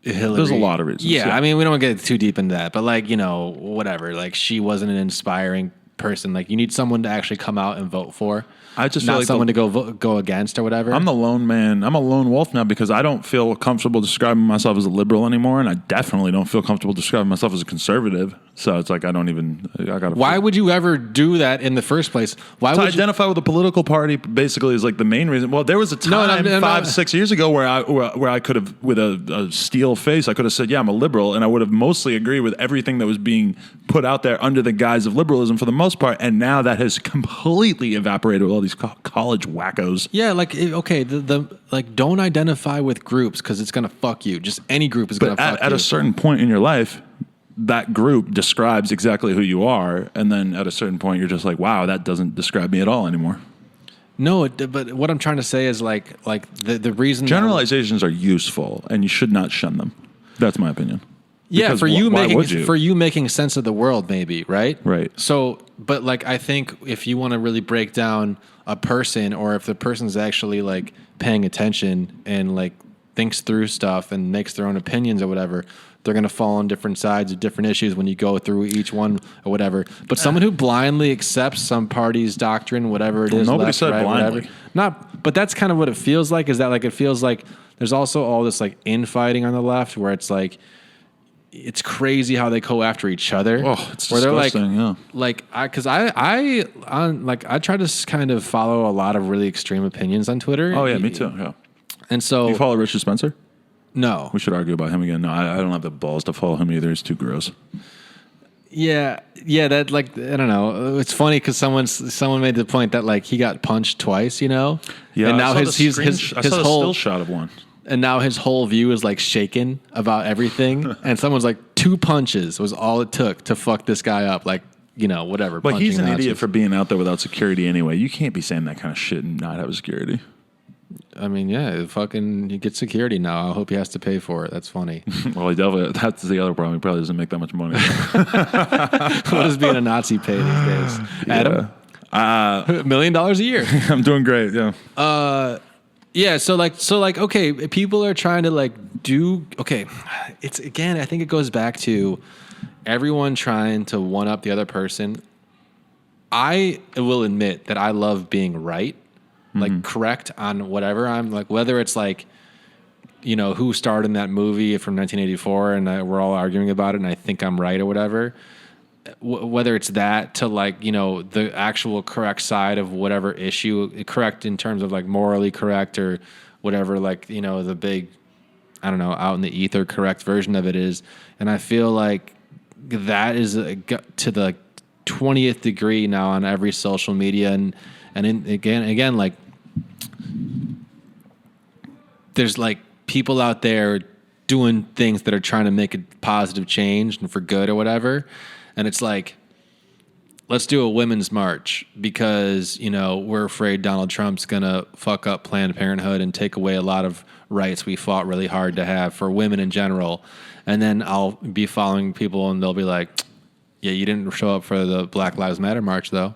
Hillary. There's a lot of reasons. Yeah, I mean, we don't get too deep into that, but like, you know, whatever. Like, she wasn't an inspiring person. Like you need someone to actually come out and vote for. I just feel not like someone to go against or whatever. I'm the lone man. I'm a lone wolf now because I don't feel comfortable describing myself as a liberal anymore, and I definitely don't feel comfortable describing myself as a conservative. So it's like I gotta. Why would you ever do that in the first place? Why to would identify with a political party basically is like the main reason. Well, there was a time 5-6 years ago where I could have, with a steel face, I could have said, yeah, I'm a liberal, and I would have mostly agreed with everything that was being put out there under the guise of liberalism for the most part. And now that has completely evaporated with all these college wackos. Yeah, like okay, like don't identify with groups because it's gonna fuck you. Just any group is gonna fuck you. At a certain point in your life, that group describes exactly who you are, and then at a certain point, you're just like, wow, that doesn't describe me at all anymore. No, but what I'm trying to say is like the reason generalizations are useful, and you should not shun them. That's my opinion. Yeah, Because for you making sense of the world, maybe, right? Right. So, but like I think if you want to really break down a person, or if the person's actually like paying attention and like thinks through stuff and makes their own opinions or whatever, they're going to fall on different sides of different issues when you go through each one or whatever. But someone who blindly accepts some party's doctrine, whatever it is, nobody left, said right, blindly. whatever. But that's kind of what it feels like. Is that like it feels like there's also all this like infighting on the left where it's like it's crazy how they go after each other. Oh, it's where disgusting. They're like, because I try to kind of follow a lot of really extreme opinions on Twitter. Oh yeah, me too. Yeah. And so Do you follow Richard Spencer? No. We should argue about him again. No, I don't have the balls to follow him either. He's too gross. Yeah. That like I don't know. It's funny because someone made the point that like he got punched twice, you know. Yeah. And now I his saw the whole still shot of one. And now his whole view is like shaken about everything. And someone's like 2 punches was all it took to fuck this guy up. Like, you know, whatever. But he's an Nazis. idiot for being out there without security anyway. You can't be saying that kind of shit and not have security. I mean, yeah, fucking, he gets security now. I hope he has to pay for it. That's funny. Well, that's the other problem. He probably doesn't make that much money. What does being a Nazi pay these days? Adam? $1 million a year. I'm doing great, yeah. Yeah, so like, okay, people are trying to like it's again, I think it goes back to everyone trying to one up the other person. I will admit that I love being right. Like correct on whatever I'm like, whether it's like, you know, who starred in that movie from 1984 and we're all arguing about it and I think I'm right or whatever, whether it's that to like, you know, the actual correct side of whatever issue, correct in terms of like morally correct or whatever, like, you know, the big, I don't know, out in the ether correct version of it is. And I feel like that is to the 20th degree now on every social media. And again, like, there's like people out there doing things that are trying to make a positive change and for good or whatever. And it's like, let's do a women's march because, you know, we're afraid Donald Trump's going to fuck up Planned Parenthood and take away a lot of rights we fought really hard to have for women in general. And then I'll be following people and they'll be like, yeah, you didn't show up for the Black Lives Matter march, though.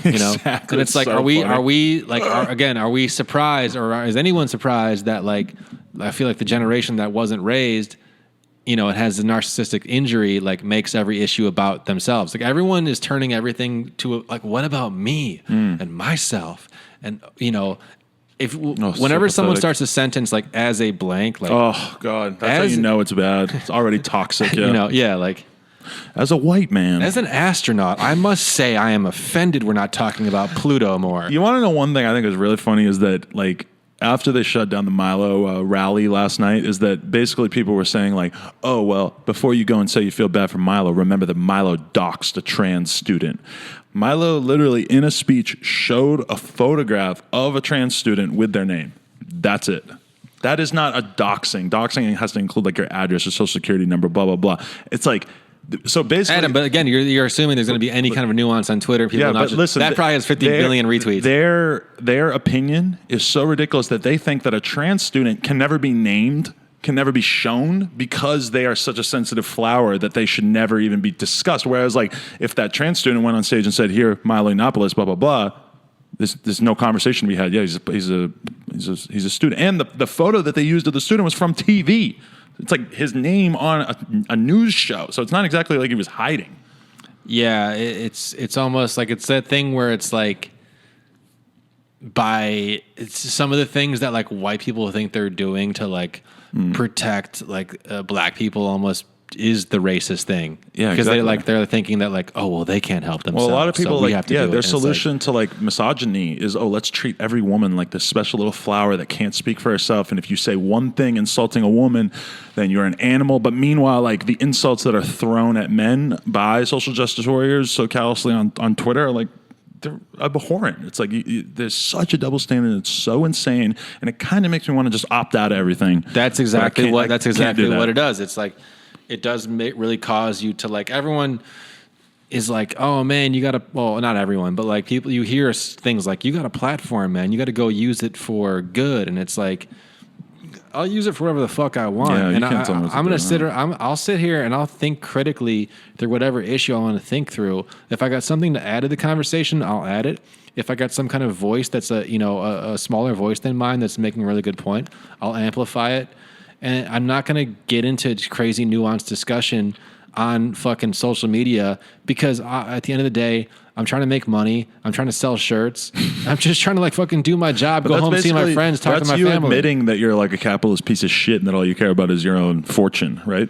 You know, Exactly. and it's like, So are we like, are we surprised, or is anyone surprised that like, I feel like the generation that wasn't raised, you know, it has a narcissistic injury, like makes every issue about themselves. Like everyone is turning everything to like, what about me and myself, and you know. Whenever someone starts a sentence like as a blank, like oh god, that's how you know it's bad. It's already toxic. Yeah. You know, yeah, like. As a white man. As an astronaut, I must say I am offended we're not talking about Pluto more. You want to know one thing I think is really funny is that, like, after they shut down the Milo rally last night, is that basically people were saying, like, oh, well, before you go and say you feel bad for Milo, remember that Milo doxed a trans student. Milo literally, in a speech, showed a photograph of a trans student with their name. That's it. That is not a doxing. Doxing has to include, like, your address, your social security number, blah, blah, blah. It's like... So basically, Adam, but again, you're assuming there's going to be any kind of a nuance on Twitter. People but listen, that probably has 50 billion retweets. Their opinion is so ridiculous that they think that a trans student can never be named, can never be shown because they are such a sensitive flower that they should never even be discussed. Whereas, like, if that trans student went on stage and said, "Here, Milo Yiannopoulos, blah blah blah," there's no conversation to be had. Yeah, he's a student, and the photo that they used of the student was from TV. It's like his name on a news show. So it's not exactly like he was hiding. Yeah, it's almost like it's that thing where it's like it's some of the things that like white people think they're doing to like protect like black people almost is the racist thing. Yeah, because exactly. they're thinking that like, oh well, they can't help themselves. Well, a lot of people so we like have to do their it. solution to like misogyny is, oh, let's treat every woman like this special little flower that can't speak for herself, and if you say one thing insulting a woman, then you're an animal. But meanwhile, like the insults that are thrown at men by social justice warriors so callously on Twitter are like, they're abhorrent. It's like there's such a double standard. It's so insane, and it kind of makes me want to just opt out of everything. That's exactly what it does. It's like it does really cause you to like everyone is like, oh man, you got to. Well, not everyone, but like people, you hear things like you got a platform, man. You got to go use it for good, and it's like, I'll use it for whatever the fuck I want. Yeah, and I'm gonna sit. I'll sit here and I'll think critically through whatever issue I want to think through. If I got something to add to the conversation, I'll add it. If I got some kind of voice that's a smaller voice than mine that's making a really good point, I'll amplify it. And I'm not gonna get into crazy nuanced discussion on fucking social media because at the end of the day, I'm trying to make money. I'm trying to sell shirts. I'm just trying to like fucking do my job, go home, see my friends, talk to my family. That's you admitting that you're like a capitalist piece of shit and that all you care about is your own fortune, right?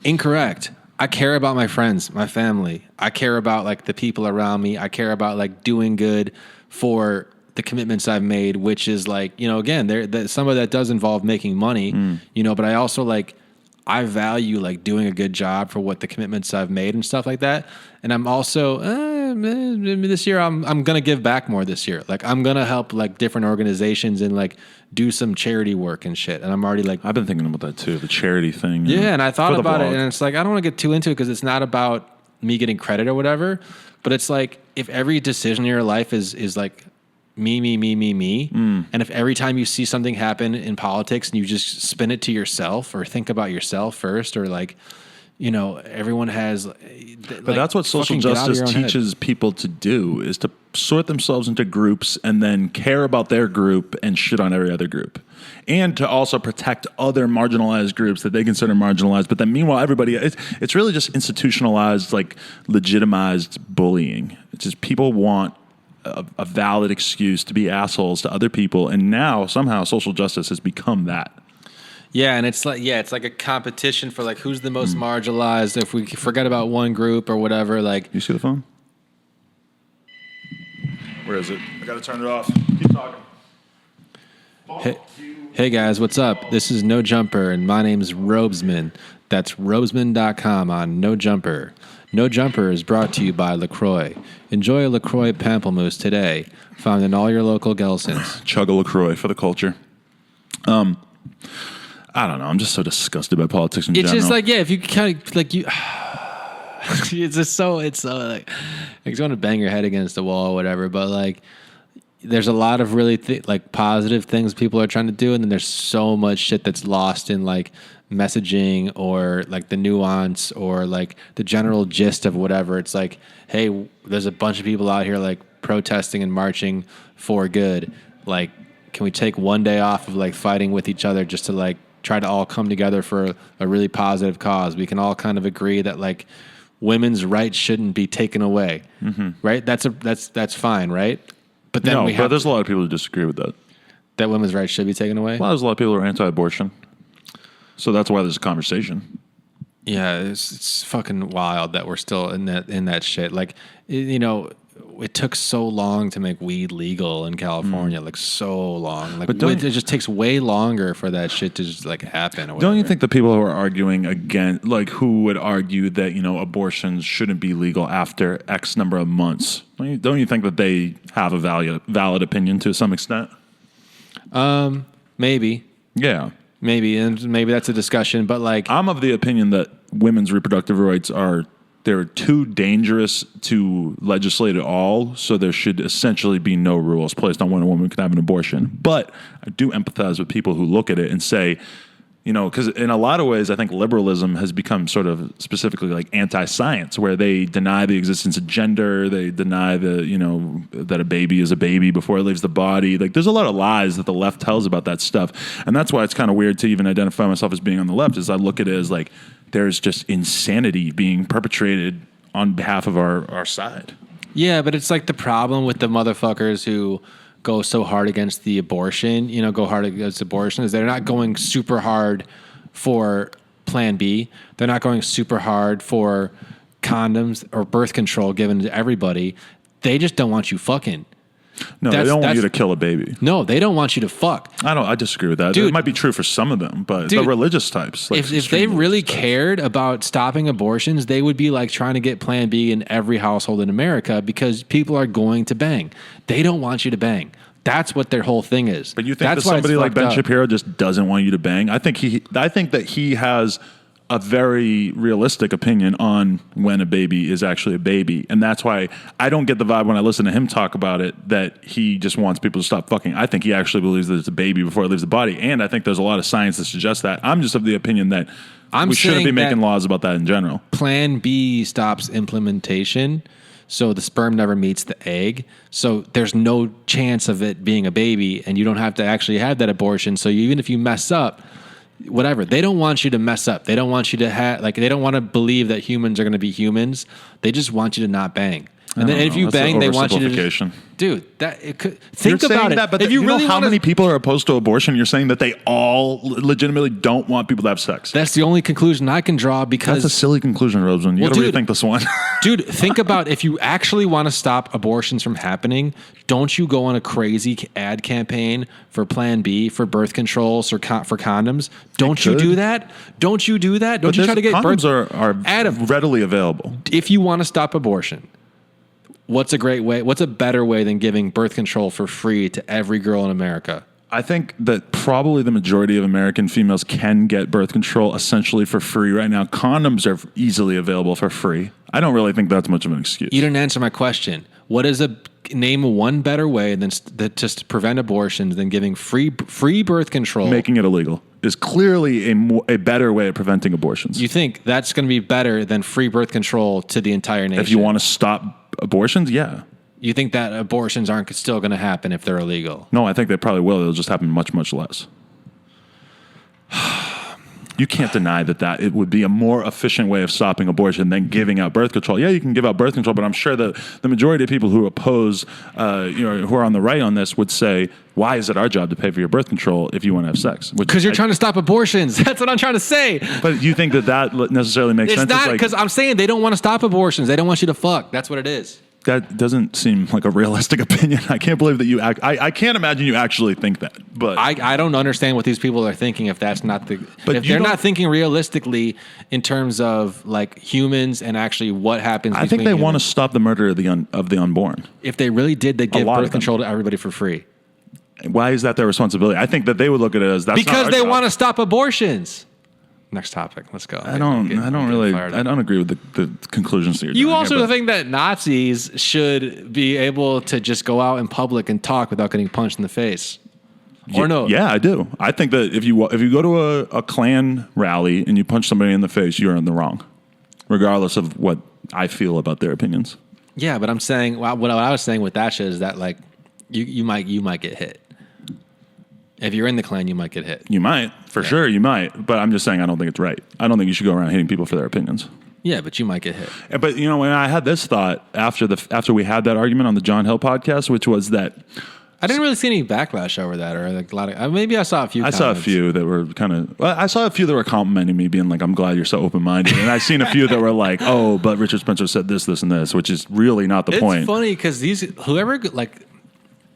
Incorrect. I care about my friends, my family. I care about like the people around me. I care about like doing good for the commitments I've made, which is like, again, some of that does involve making money, but I also like, I value like doing a good job for what the commitments I've made and stuff like that. And I'm also this year I'm gonna give back more this year. Like I'm gonna help like different organizations and like do some charity work and shit. And I'm already like I've been thinking about that too, the charity thing. And I thought about it, and it's like I don't want to get too into it because it's not about me getting credit or whatever. But it's like if every decision in your life is like me, and if every time you see something happen in politics and you just spin it to yourself or think about yourself first, or like, everyone has. But that's what social justice teaches people to do, is to sort themselves into groups and then care about their group and shit on every other group. And to also protect other marginalized groups that they consider marginalized. But then meanwhile, everybody, it's really just institutionalized, like legitimized bullying. It's just people want a valid excuse to be assholes to other people, and now somehow social justice has become that. Yeah, and it's like a competition for like who's the most marginalized. If we forget about one group or whatever, like you see the phone? Where is it? I gotta turn it off. Keep talking. Hey guys, what's up? This is No Jumper, and my name's ROBESMAN. That's robesman.com on No Jumper. No Jumper is brought to you by LaCroix. Enjoy a LaCroix pamplemousse today, found in all your local Gelsons. Chug a LaCroix for the culture. I don't know. I'm just so disgusted by politics in general. It's just like, if you kind of like you, it's so like you want to bang your head against the wall or whatever. But like, there's a lot of really like positive things people are trying to do, and then there's so much shit that's lost in like messaging or like the nuance or like the general gist of whatever. It's like, hey, there's a bunch of people out here like protesting and marching for good. Like, can we take one day off of like fighting with each other just to like try to all come together for a really positive cause? We can all kind of agree that like women's rights shouldn't be taken away, right? That's fine, right? But then there's a lot of people who disagree with that. That women's rights should be taken away? Well, there's a lot of people who are anti-abortion. So that's why there's a conversation. Yeah, it's fucking wild that we're still in that shit. Like, it took so long to make weed legal in California, like so long. Like, it just takes way longer for that shit to just like happen. Or don't you think the people who are arguing against, like, who would argue that abortions shouldn't be legal after X number of months? Don't you think that they have a valid opinion to some extent? Maybe. Yeah. Maybe, and maybe that's a discussion, but like I'm of the opinion that women's reproductive rights they're too dangerous to legislate at all, so there should essentially be no rules placed on when a woman can have an abortion. But I do empathize with people who look at it and say, because in a lot of ways, I think liberalism has become sort of specifically like anti-science, where they deny the existence of gender, they deny that a baby is a baby before it leaves the body. Like, there's a lot of lies that the left tells about that stuff, and that's why it's kind of weird to even identify myself as being on the left. Is I look at it as like there's just insanity being perpetrated on behalf of our side. Yeah, but it's like the problem with the motherfuckers who go so hard against the abortion, go hard against abortion, is they're not going super hard for Plan B. They're not going super hard for condoms or birth control given to everybody. They just don't want you fucking. No, they don't want you to kill a baby. No, they don't want you to fuck. I disagree with that. Dude, it might be true for some of them, but the religious types. Like if they really cared about stopping abortions, they would be like trying to get Plan B in every household in America because people are going to bang. They don't want you to bang. That's what their whole thing is. But you think that somebody like Ben Shapiro just doesn't want you to bang? I think that he has a very realistic opinion on when a baby is actually a baby. And that's why I don't get the vibe when I listen to him talk about it that he just wants people to stop fucking. I think he actually believes that it's a baby before it leaves the body. And I think there's a lot of science that suggests that. I'm just of the opinion that we shouldn't be making laws about that in general. Plan B stops implementation, so the sperm never meets the egg. So there's no chance of it being a baby, and you don't have to actually have that abortion. So even if you mess up, whatever. They don't want you to mess up. They don't want you to they don't want to believe that humans are going to be humans. They just want you to not bang. And then if you bang, they want you to just, dude, think about it. But if you really know how many people are opposed to abortion, you're saying that they all legitimately don't want people to have sex. That's the only conclusion I can draw because that's a silly conclusion, Robesman. You got to rethink this one. Dude, think about if you actually want to stop abortions from happening, don't you go on a crazy ad campaign for Plan B, for birth controls, or for condoms? Don't you do that? Don't you do that? Don't you try to get condoms are readily available. If you want to stop abortion, what's a great way? What's a better way than giving birth control for free to every girl in America? I think that probably the majority of American females can get birth control essentially for free right now. Condoms are easily available for free. I don't really think that's much of an excuse. You didn't answer my question. What is name one better way than just to prevent abortions than giving free birth control? Making it illegal is clearly a better way of preventing abortions. You think that's going to be better than free birth control to the entire nation? If you want to stop abortions, yeah. You think that abortions aren't still going to happen if they're illegal? No, I think they probably will. It'll just happen much, much less. You can't deny that it would be a more efficient way of stopping abortion than giving out birth control. Yeah, you can give out birth control, but I'm sure that the majority of people who oppose, who are on the right on this would say, why is it our job to pay for your birth control if you want to have sex? Because you're trying to stop abortions. That's what I'm trying to say. But you think that necessarily makes sense? It's not, because I'm saying they don't want to stop abortions. They don't want you to fuck. That's what it is. That doesn't seem like a realistic opinion. I can't believe that I can't imagine you actually think that. But I don't understand what these people are thinking if that's not the. But if they're not thinking realistically in terms of like humans and actually what happens. I think they want to stop the murder of the unborn. If they really did, they'd give birth control to everybody for free. Why is that their responsibility? I think that they would look at it as because they want to stop abortions. Next topic. Let's go. I don't agree with the conclusions that you're You also think that Nazis should be able to just go out in public and talk without getting punched in the face. Or no? Yeah, I do. I think that if you go to a Klan rally and you punch somebody in the face, you're in the wrong, regardless of what I feel about their opinions. Yeah, but I'm saying what I was saying with that shit is that like you might get hit. If you're in the Klan, you might get hit. You might, for sure, you might. But I'm just saying I don't think it's right. I don't think you should go around hitting people for their opinions. Yeah, but you might get hit. But when I had this thought after we had that argument on the John Hill podcast, which was that I didn't really see any backlash over that, or like a lot of. Maybe I saw a few. I saw a few that were kind of. Well, I saw a few that were complimenting me, being like, "I'm glad you're so open minded," and I've seen a few that were like, "Oh, but Richard Spencer said this, this, and this," which is really not the point. It's funny because whoever like.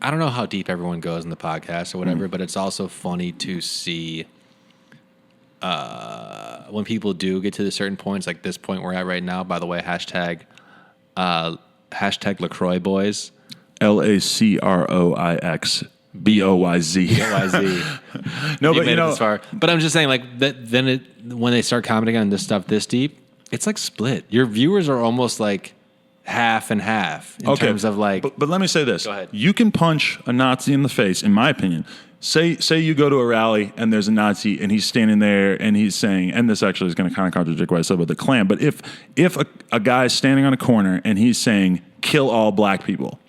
I don't know how deep everyone goes in the podcast or whatever, but it's also funny to see when people do get to the certain points, like this point we're at right now. By the way, hashtag LaCroix boys. LACROIX BOYZ. No, but but I'm just saying, like that. Then when they start commenting on this stuff this deep, it's like split. Your viewers are almost like half and half in terms of like. But let me say this: Go ahead. You can punch a Nazi in the face, in my opinion. Say you go to a rally and there's a Nazi and he's standing there and he's saying, and this actually is going to kind of contradict what I said about the Klan, but if a guy is standing on a corner and he's saying kill all black people,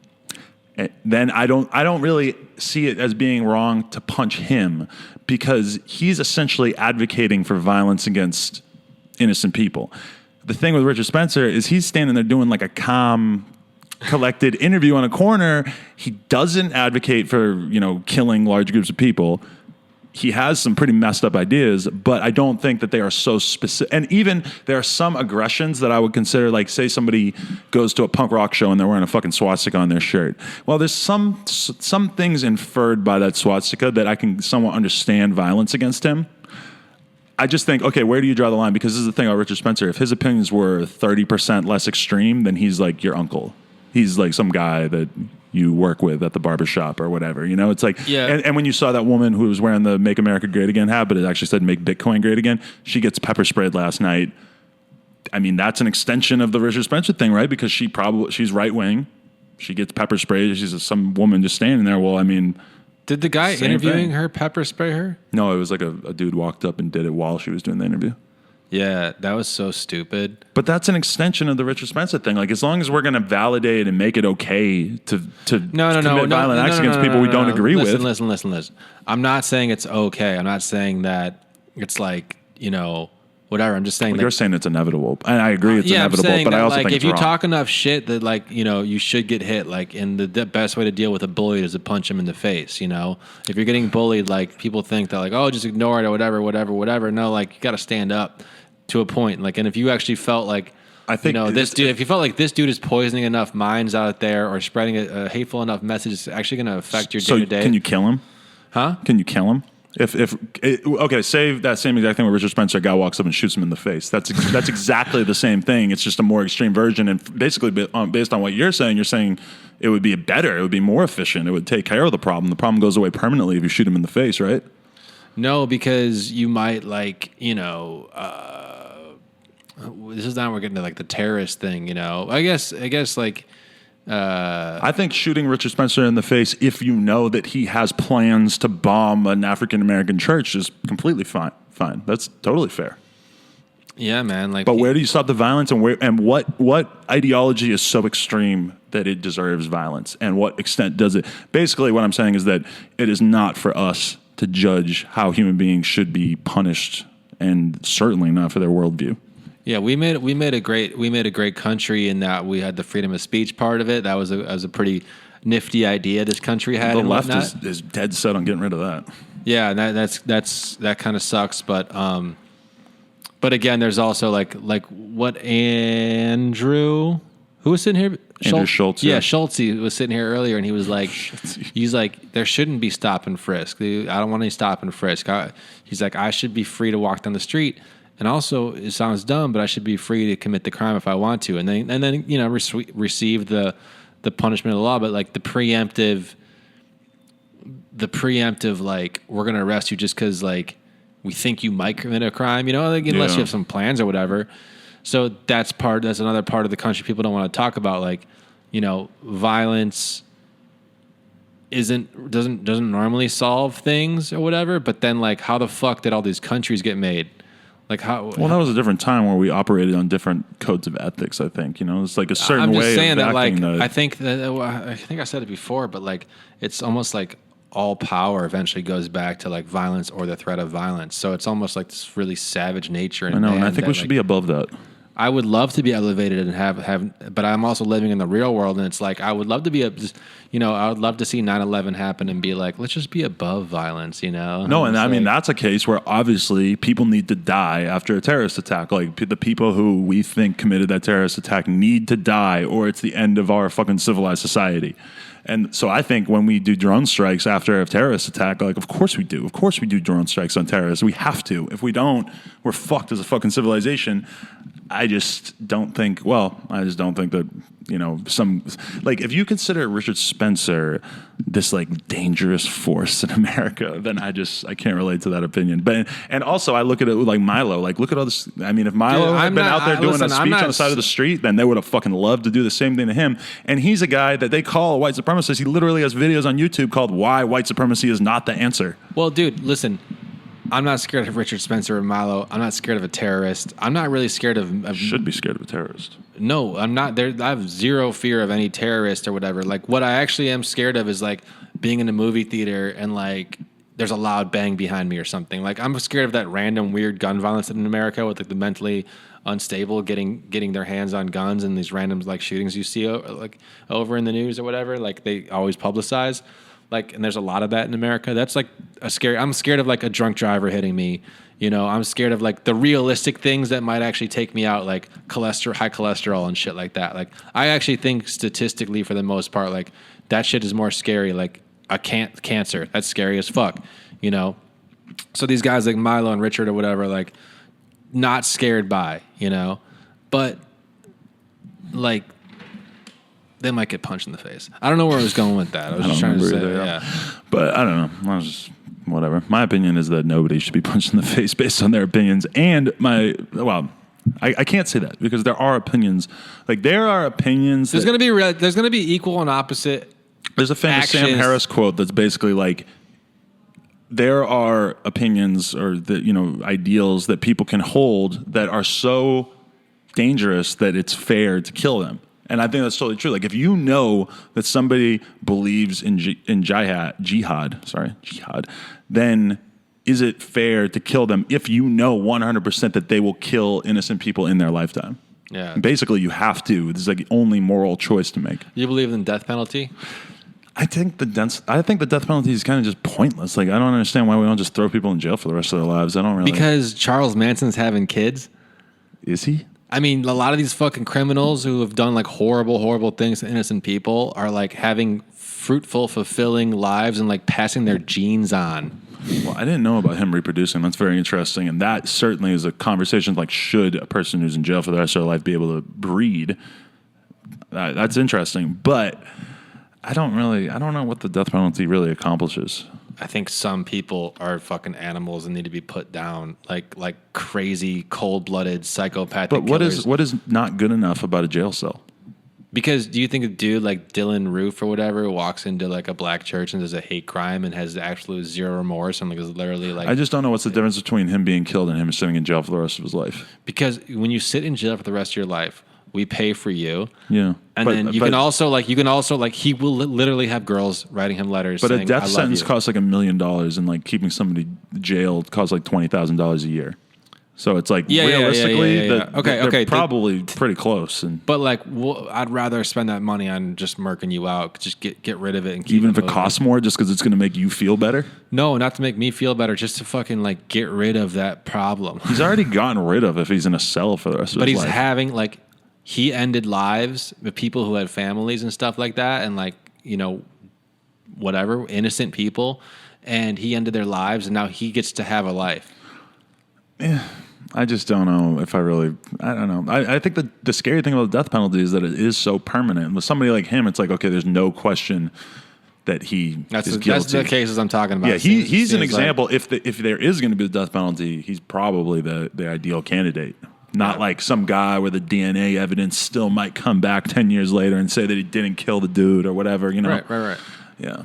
then I don't really see it as being wrong to punch him because he's essentially advocating for violence against innocent people. the thing with Richard Spencer is he's standing there doing like a calm, collected interview on a corner. He doesn't advocate for, killing large groups of people. He has some pretty messed up ideas, but I don't think that they are so specific. And even there are some aggressions that I would consider, like, say somebody goes to a punk rock show and they're wearing a fucking swastika on their shirt. Well, there's some things inferred by that swastika that I can somewhat understand violence against him. I just think, okay, where do you draw the line? Because this is the thing about Richard Spencer. If his opinions were 30% less extreme, then he's like your uncle. He's like some guy that you work with at the barbershop or whatever. It's like, and when you saw that woman who was wearing the Make America Great Again hat, but it actually said Make Bitcoin Great Again, she gets pepper sprayed last night. I mean, that's an extension of the Richard Spencer thing, right? Because she's right wing. She gets pepper sprayed. She's some woman just standing there. Well, I mean, did the guy interviewing her pepper spray her? No, it was like a dude walked up and did it while she was doing the interview. Yeah, that was so stupid. But that's an extension of the Richard Spencer thing. Like, as long as we're going to validate and make it okay to commit violent acts against people we don't agree with. Listen. I'm not saying it's okay. I'm not saying that it's like, whatever. I'm just saying you're saying it's inevitable. And I agree it's inevitable, but I also think if it's you wrong. talk enough shit that you should get hit, and the best way to deal with a bully is to punch him in the face, If you're getting bullied, people think that just ignore it or whatever. No, you got to stand up to a point. And if you actually felt like, I think this dude, if you felt like this dude is poisoning enough minds out there or spreading a hateful enough message, it's actually going to affect your day to day. Can you kill him? Huh? Can you kill him? Okay, say that same exact thing where Richard Spencer, a guy walks up and shoots him in the face. That's exactly the same thing. It's just a more extreme version. And basically, based on what you're saying it would be better. It would be more efficient. It would take care of the problem. The problem goes away permanently if you shoot him in the face, right? No, because you might this is now we're getting to the terrorist thing, I guess I think shooting Richard Spencer in the face, if you know that he has plans to bomb an African American church, is completely fine. That's totally fair. Yeah, man. But where do you stop the violence, and what ideology is so extreme that it deserves violence, and what extent does it? Basically, what I'm saying is that it is not for us to judge how human beings should be punished, and certainly not for their worldview. Yeah, we made a great country in that we had the freedom of speech part of it. That was a pretty nifty idea this country had. The left is dead set on getting rid of that. Yeah, and that kind of sucks. But again, there's also like what Andrew, who was sitting here. Andrew Schultz. Yeah, Schultz was sitting here earlier, and he was like, there shouldn't be stop and frisk. I don't want any stop and frisk. He's like, I should be free to walk down the street. And also, it sounds dumb, but I should be free to commit the crime if I want to, and then receive the punishment of the law. But the preemptive, we're gonna arrest you just because we think you might commit a crime, unless you have some plans or whatever. So that's another part of the country people don't want to talk about. Violence doesn't normally solve things or whatever. But then how the fuck did all these countries get made? That was a different time where we operated on different codes of ethics. I think it's a certain I'm just way saying of acting. I think I said it before, but it's almost like all power eventually goes back to violence or the threat of violence. So it's almost like this really savage nature. I know, and I think we should be above that. I would love to be elevated and have, but I'm also living in the real world, and it's I would love to be I would love to see 9/11 happen and be let's just be above violence, No, and I mean that's a case where obviously people need to die after a terrorist attack. The people who we think committed that terrorist attack need to die, or it's the end of our fucking civilized society. And so I think when we do drone strikes after a terrorist attack, of course we do. Of course we do drone strikes on terrorists. We have to. If we don't, we're fucked as a fucking civilization. I just don't think that, if you consider Richard Spencer this dangerous force in America, then I can't relate to that opinion. But, and also I look at it like Milo, look at all this. I mean, if Milo had been out there doing a speech on the side of the street, then they would have fucking loved to do the same thing to him. And he's a guy that they call a white supremacist. He literally has videos on YouTube called Why White Supremacy is Not the Answer. Well, dude, listen. I'm not scared of Richard Spencer or Milo. I'm not scared of a terrorist. I'm not really scared of should be scared of a terrorist. No, I'm not. I have zero fear of any terrorist or whatever. What I actually am scared of is being in a movie theater and there's a loud bang behind me or something. Like, I'm scared of that random weird gun violence in America with like the mentally unstable getting their hands on guns and these random like shootings you see over in the news or whatever. Like they always publicize. Like, and there's a lot of that in America. That's like I'm scared of like a drunk driver hitting me. You know, I'm scared of like the realistic things that might actually take me out, like high cholesterol and shit like that. Like, I actually think statistically, for the most part, like that shit is more scary. Like cancer, that's scary as fuck. You know, so these guys like Milo and Richard or whatever, like not scared by, you know, but like they might get punched in the face. I don't know where I was going with that. I was just trying to say, yeah. But I don't know. I was just whatever. My opinion is that nobody should be punched in the face based on their opinions. And I can't say that because there are opinions. Like there are opinions. There's going to be equal and opposite. There's a famous Sam Harris quote that's basically like, there are opinions or ideals that people can hold that are so dangerous that it's fair to kill them. And I think that's totally true. Like if you know that somebody believes in jihad, then is it fair to kill them if you know 100% that they will kill innocent people in their lifetime? Yeah. And basically, you have to. This is like the only moral choice to make. You believe in death penalty? I think the death penalty is kind of just pointless. Like I don't understand why we don't just throw people in jail for the rest of their lives. I don't really. Because Charles Manson's having kids. Is he? I mean, a lot of these fucking criminals who have done like horrible things to innocent people are like having fruitful, fulfilling lives and like passing their genes on. Well, I didn't know about him reproducing. That's very interesting. And that certainly is a conversation like, should a person who's in jail for the rest of their life be able to breed? That's interesting. But I don't know what the death penalty really accomplishes. I think some people are fucking animals and need to be put down, like crazy, cold-blooded, psychopathic killers. But what is not good enough about a jail cell? Because do you think a dude like Dylan Roof or whatever walks into like a black church and does a hate crime and has absolute zero remorse and like is literally like... I just don't know what's the difference between him being killed and him sitting in jail for the rest of his life. Because when you sit in jail for the rest of your life, we pay for you. Yeah. And then you can also he will literally have girls writing him letters saying, but a death I love sentence you. costs like $1 million and like keeping somebody jailed costs like $20,000 a year. So it's like realistically, they're probably pretty close. But like, I'd rather spend that money on just murking you out. Just get rid of it and keep even if it costs more, just because it's going to make you feel better. No, not to make me feel better, just to fucking like get rid of that problem. He's already gotten rid of if he's in a cell for the rest of his life. But he's having like. He ended lives with people who had families and stuff like that and like, whatever, innocent people. And he ended their lives and now he gets to have a life. Yeah, I just don't know if I don't know. I think the scary thing about the death penalty is that it is so permanent. With somebody like him, it's like, okay, there's no question that he is guilty. That's the cases I'm talking about. Yeah, he's an example. Like, if there is going to be the death penalty, he's probably the ideal candidate. Not like some guy where the DNA evidence still might come back 10 years later and say that he didn't kill the dude or whatever, Right. Yeah.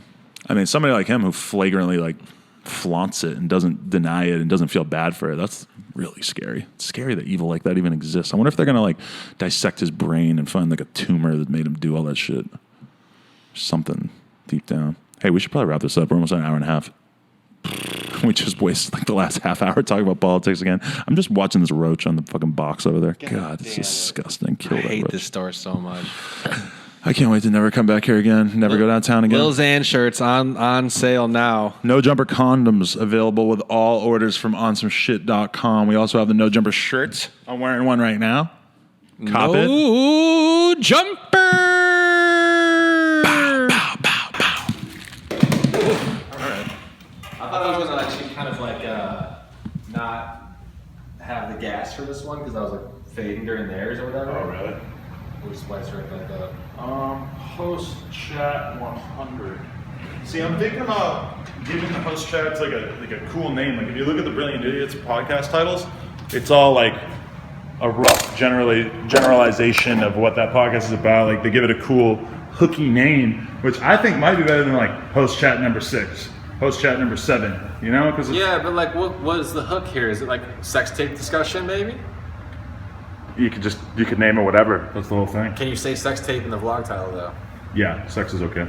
I mean, somebody like him who flagrantly like flaunts it and doesn't deny it and doesn't feel bad for it, that's really scary. It's scary that evil like that even exists. I wonder if they're going to like dissect his brain and find like a tumor that made him do all that shit. Something deep down. Hey, we should probably wrap this up. We're almost at an hour and a half. We just wasted like the last half hour talking about politics again. I'm just watching this roach on the fucking box over there. God, it's disgusting. Kill that roach. I hate this store so much. I can't wait to never come back here again. Never go downtown again. Lil Xan shirts on sale now. No Jumper condoms available with all orders from onsomeshit.com. We also have the No Jumper shirts. I'm wearing one right now. Cop it. No Jumper. I thought I was going to actually kind of like not have the gas for this one because I was like fading during theirs or whatever. Oh, really? We'll just spice right back up. Host chat 100. See, I'm thinking about giving the host chats like a cool name. Like if you look at the Brilliant Idiots podcast titles, it's all like a rough generalization of what that podcast is about. Like they give it a cool hooky name, which I think might be better than like host chat number 6. Host chat number 7, Because but like, what is the hook here? Is it like sex tape discussion, maybe? You could name it whatever. That's the whole thing. Can you say sex tape in the vlog title though? Yeah, sex is okay.